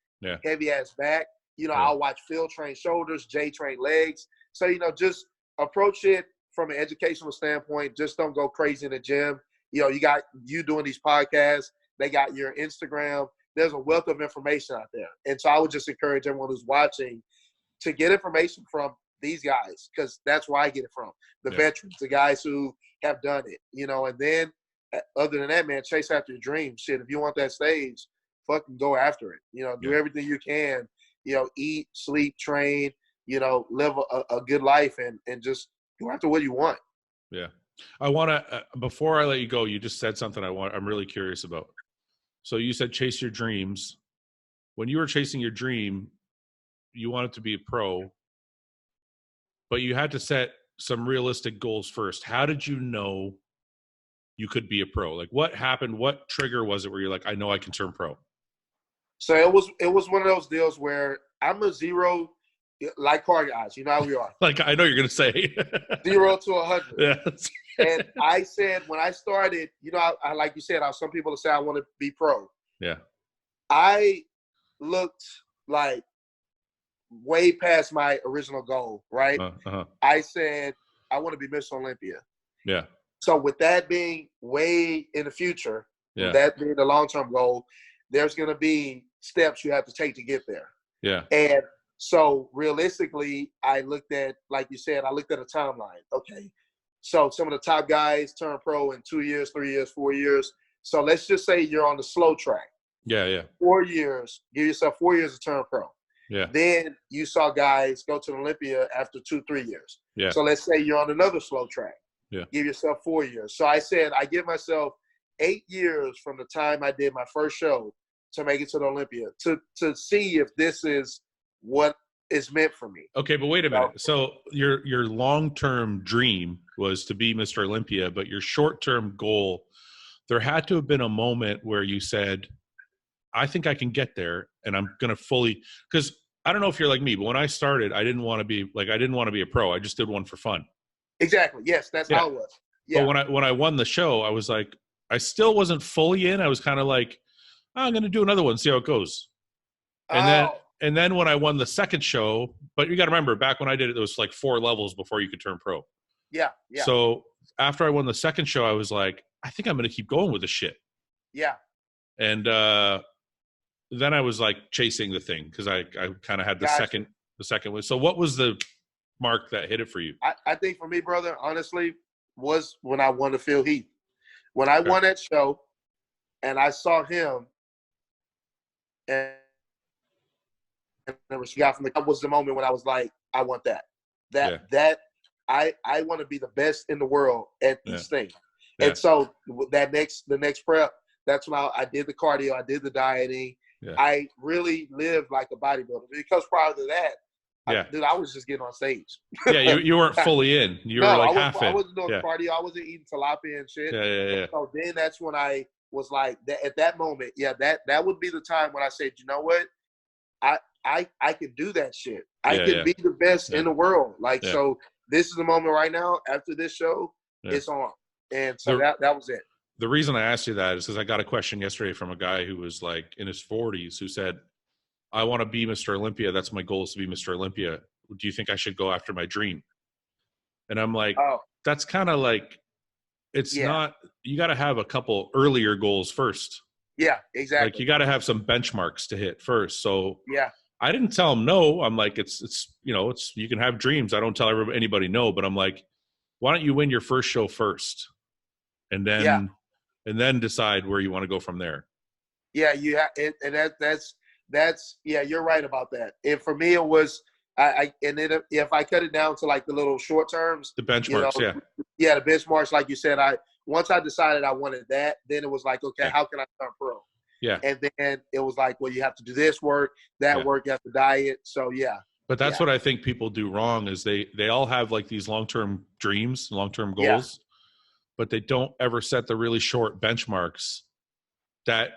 heavy-ass back. I'll watch Phil train shoulders, Jay train legs. So, just approach it from an educational standpoint. Just don't go crazy in the gym. You got you doing these podcasts. They got your Instagram. There's a wealth of information out there. And so I would just encourage everyone who's watching to get information from these guys, because that's where I get it from. The veterans, the guys who have done it, and then other than that, man, chase after your dreams. Shit, if you want that stage, fucking go after it. Do everything you can, eat, sleep, train, live a good life and just go after what you want. Yeah. I want to, before I let you go, you just said something I'm really curious about. So you said chase your dreams. When you were chasing your dream, you wanted to be a pro, but you had to set some realistic goals first. How did you know you could be a pro? Like what happened? What trigger was it where you're like, I know I can turn pro? So it was one of those deals where I'm a zero, like car guys, you know how we are. Like I know you're gonna say 0 to 100. Yeah. And I said when I started, I like you said, some people say I want to be pro. Yeah. I looked like way past my original goal, right? I said I want to be Mr. Olympia. Yeah. So with that being way in the future, with that being the long-term goal, there's going to be steps you have to take to get there. Yeah. And so realistically, I looked at, like you said, I looked at a timeline. Okay. So some of the top guys turn pro in 2 years, 3 years, 4 years. So let's just say you're on the slow track. Yeah, yeah. 4 years, give yourself 4 years to turn pro. Yeah. Then you saw guys go to Olympia after 2-3 years. Yeah. So let's say you're on another slow track. Yeah. Give yourself 4 years. So I said I give myself 8 years from the time I did my first show to make it to the Olympia to see if this is what is meant for me. Okay, but wait a minute. So your long-term dream was to be Mr. Olympia, but your short-term goal, there had to have been a moment where you said, I think I can get there and I'm going to fully, because I don't know if you're like me, but when I started, I didn't want to be a pro. I just did one for fun. Exactly. Yes, that's how it was. Yeah. But when I won the show, I was like, I still wasn't fully in. I was kind of like, I'm going to do another one, see how it goes. And then when I won the second show, but you got to remember, back when I did it, there was like 4 levels before you could turn pro. Yeah, yeah. So after I won the second show, I was like, I think I'm going to keep going with this shit. Yeah. And then I was like chasing the thing because I kind of had the second one. So what was the mark that hit it for you? I think for me, brother, honestly, was when I won the Phil Heath. When I won that show and I saw him and that was the moment when I was like, I want that. I want to be the best in the world at this thing. Yeah. And so the next prep, that's when I did the cardio, I did the dieting. Yeah. I really lived like a bodybuilder because prior to that, I was just getting on stage. Yeah, you weren't fully in. You were like half in. I wasn't doing cardio. I wasn't eating tilapia and shit. Yeah. So then that's when I was like, at that moment, that would be the time when I said, you know what? I could do that shit. I could be the best in the world. Like, so this is the moment right now. After this show, it's on. And so that was it. The reason I asked you that is because I got a question yesterday from a guy who was like in his 40s who said, I want to be Mr. Olympia. That's my goal, is to be Mr. Olympia. Do you think I should go after my dream? And I'm like, that's kind of like, it's not, you got to have a couple earlier goals first. Yeah, exactly. Like you got to have some benchmarks to hit first. So yeah, I didn't tell him no. I'm like, it's, you know, it's, you can have dreams. I don't tell anybody no, but I'm like, why don't you win your first show first? And then decide where you want to go from there. Yeah, and that's yeah, you're right about that. And for me, it was if I cut it down to like the little short terms, the benchmarks, the benchmarks, like you said, once I decided I wanted that, then it was like, okay, how can I turn pro? Yeah, and then it was like, well, you have to do this work, that work, you have to diet. So but that's what I think people do wrong is they all have like these long-term dreams, long-term goals, but they don't ever set the really short benchmarks that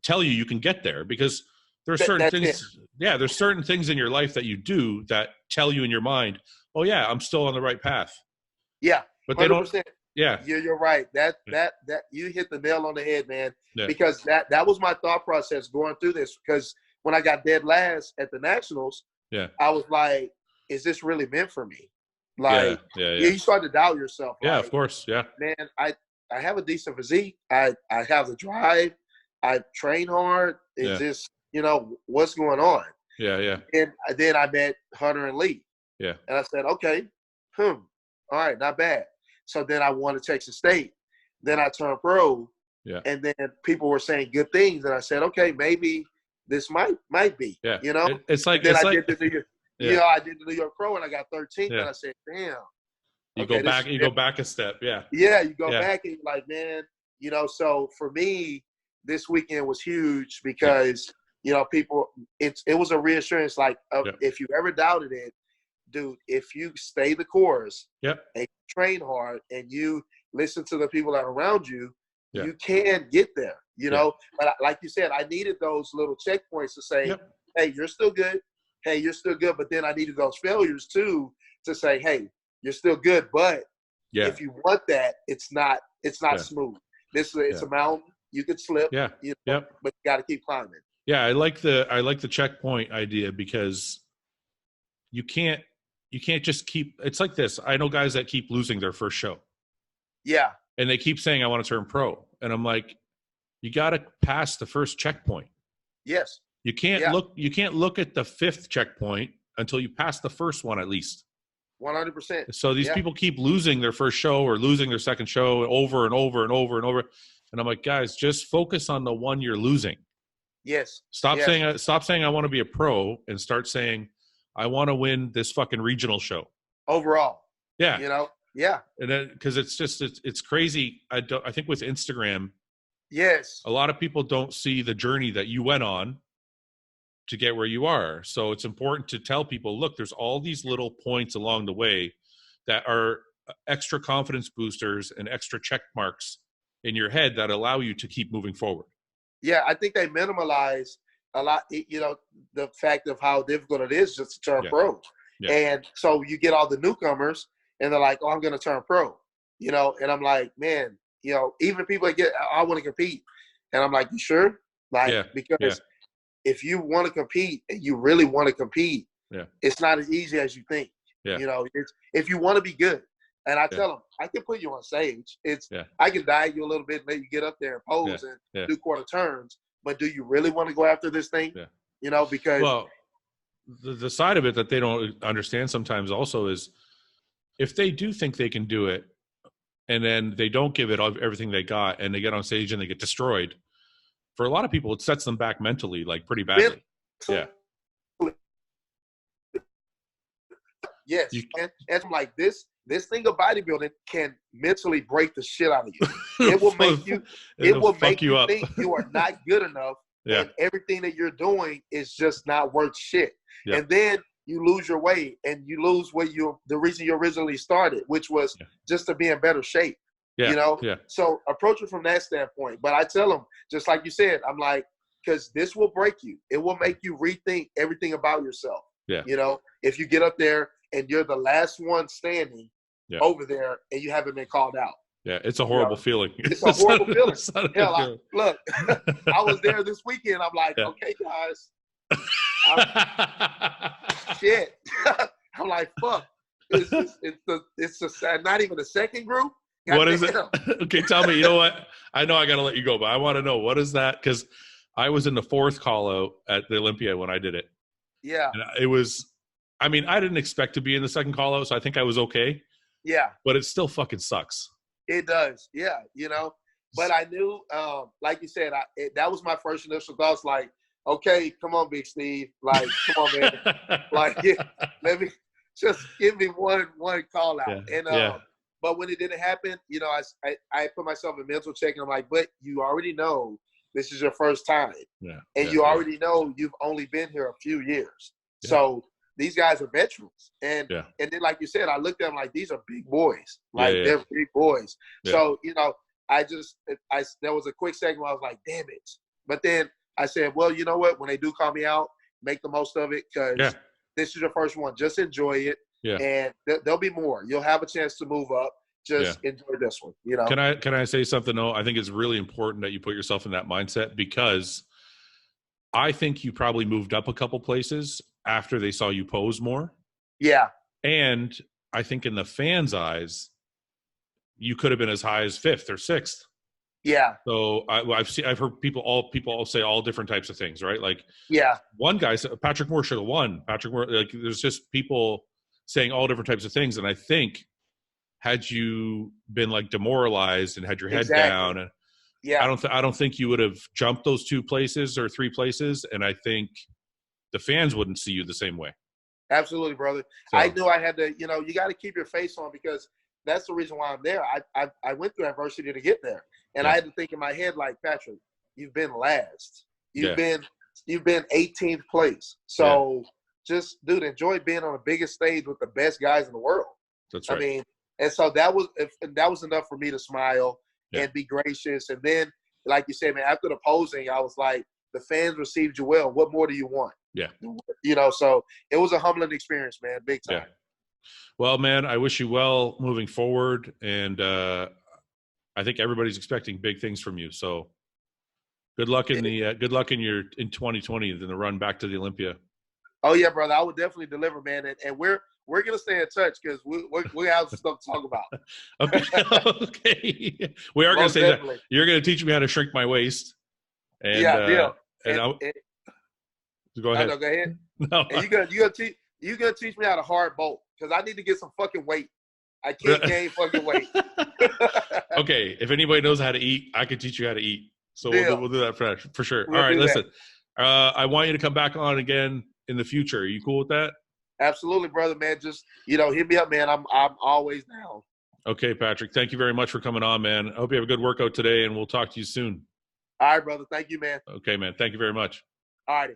tell you can get there, because there's certain things. Yeah, there's certain things in your life that you do that tell you in your mind, oh yeah, I'm still on the right path. Yeah, but 100%. They don't. Yeah, you're right. That you hit the nail on the head, man. Yeah. Because that was my thought process going through this. Because when I got dead last at the Nationals, I was like, is this really meant for me? Like, you start to doubt yourself. Yeah, like, of course. Yeah, man, I have a decent physique. I have the drive. I train hard. It's just, what's going on? Yeah. And then I met Hunter and Lee. Yeah. And I said, okay, all right, not bad. So then I won at Texas State. Then I turned pro. Yeah. And then people were saying good things. And I said, okay, maybe this might be. Yeah. It's like, then I did the New York, I did the New York Pro and I got 13th. And I said, damn. You go back a step. Yeah. Yeah. You go back and you're like, man, so for me, this weekend was huge because, people, it was a reassurance. Like if you ever doubted it, dude, if you stay the course and you train hard and you listen to the people that are around you, you can get there, But like you said, I needed those little checkpoints to say, hey, you're still good. Hey, you're still good. But then I needed those failures too to say, hey, you're still good. But if you want that, it's not smooth. It's a mountain. You could slip. Yeah. But you got to keep climbing. Yeah, I like the checkpoint idea, because you can't just keep. It's like this. I know guys that keep losing their first show. Yeah. And they keep saying, I want to turn pro. And I'm like, you got to pass the first checkpoint. Yes. You can't look at the fifth checkpoint until you pass the first one at least. 100%. So these people keep losing their first show or losing their second show over and over and over and over. And I'm like, guys, just focus on the one you're losing. Yes. Stop saying I want to be a pro and start saying I want to win this fucking regional show. Overall. Yeah. Yeah. And then, because it's crazy. I think with Instagram, yes, a lot of people don't see the journey that you went on to get where you are. So it's important to tell people, look, there's all these little points along the way that are extra confidence boosters and extra check marks in your head that allow you to keep moving forward. Yeah, I think they minimalize a lot, the fact of how difficult it is just to turn pro. Yeah. And so you get all the newcomers and they're like, oh, I'm going to turn pro, and I'm like, man, even people that I want to compete. And I'm like, you sure? Like, because if you want to compete and you really want to compete, it's not as easy as you think. Yeah. It's if you want to be good. And I tell them, I can put you on stage. I can diet you a little bit, make you get up there and pose and do quarter turns. But do you really want to go after this thing? Yeah. Because the side of it that they don't understand sometimes also is if they do think they can do it and then they don't give it everything they got and they get on stage and they get destroyed, for a lot of people, it sets them back mentally, like pretty badly. Yeah. Yes. And I'm like, this thing of bodybuilding can mentally break the shit out of you. It will make you think you are not good enough. Yeah. And everything that you're doing is just not worth shit. Yeah. And then you lose your way and you lose the reason you originally started, which was just to be in better shape. Yeah. So approach it from that standpoint. But I tell them, just like you said, I'm like, because this will break you. It will make you rethink everything about yourself. Yeah. If you get up there and you're the last one standing over there and you haven't been called out. Yeah, it's a horrible feeling. It's a horrible feeling. Hell, look, I was there this weekend. I'm like, okay, guys, Shit. I'm like, fuck. It's not even the second group. God what damn. is it? Okay, tell me. You know what? I know I got to let you go, but I want to know, what is that? Because I was in the fourth call out at the Olympia when I did it. Yeah. And it was, I mean, I didn't expect to be in the second call out, so I think I was okay. Yeah. But it still fucking sucks. It does. Yeah. You know, but I knew, like you said, that was my first initial thoughts. Like, okay, come on, Big Steve. Like, come on, man. Like, let me just give me one call out. Yeah. And but when it didn't happen, you know, I put myself in mental check, and I'm like, but you already know this is your first time. Yeah. And you already know you've only been here a few years. Yeah. So these guys are veterans. And then, like you said, I looked at them like, these are big boys. Like, they're big boys. Yeah. So, you know, there was a quick second where I was like, damn it. But then I said, well, you know what? When they do call me out, make the most of it, because this is your first one. Just enjoy it. Yeah. And there'll be more. You'll have a chance to move up. Just enjoy this one. You know. Can I say something though? I think it's really important that you put yourself in that mindset, because I think you probably moved up a couple places after they saw you pose more. Yeah. And I think in the fans' eyes, you could have been as high as 5th or 6th. Yeah. So I've heard people all say all different types of things, right? Like, one guy said Patrick Moore should have won. Patrick Moore, like, there's just people saying all different types of things, and I think had you been like demoralized and had your head down, and I don't think you would have jumped those 2 places or 3 places, and I think the fans wouldn't see you the same way. Absolutely, brother. So, I knew I had to. You know, you got to keep your face on, because that's the reason why I'm there. I went through adversity to get there, and I had to think in my head, like, Patrick, you've been last. You've been 18th place. So just, dude, enjoy being on the biggest stage with the best guys in the world. That's right. I mean, and so that was enough for me to smile and be gracious. And then, like you said, man, after the posing, I was like, the fans received you well. What more do you want? Yeah. You know, so it was a humbling experience, man. Big time. Yeah. Well, man, I wish you well moving forward. And I think everybody's expecting big things from you. So good luck in in 2020 in the run back to the Olympia. Oh yeah, brother. I would definitely deliver, man. And we're gonna stay in touch, because we have stuff to talk about. Okay. Okay. We are gonna say that. You're gonna teach me how to shrink my waist. And go ahead. No, go ahead. No. And you gonna teach me how to hard bolt, because I need to get some fucking weight. I can't gain fucking weight. Okay, if anybody knows how to eat, I can teach you how to eat. So we'll do that for sure. All right, listen. I want you to come back on again in the future. Are you cool with that? Absolutely, brother, man. Just, you know, hit me up, man. I'm always down. Okay, Patrick. Thank you very much for coming on, man. I hope you have a good workout today, and we'll talk to you soon. All right, brother. Thank you, man. Okay, man. Thank you very much. All righty.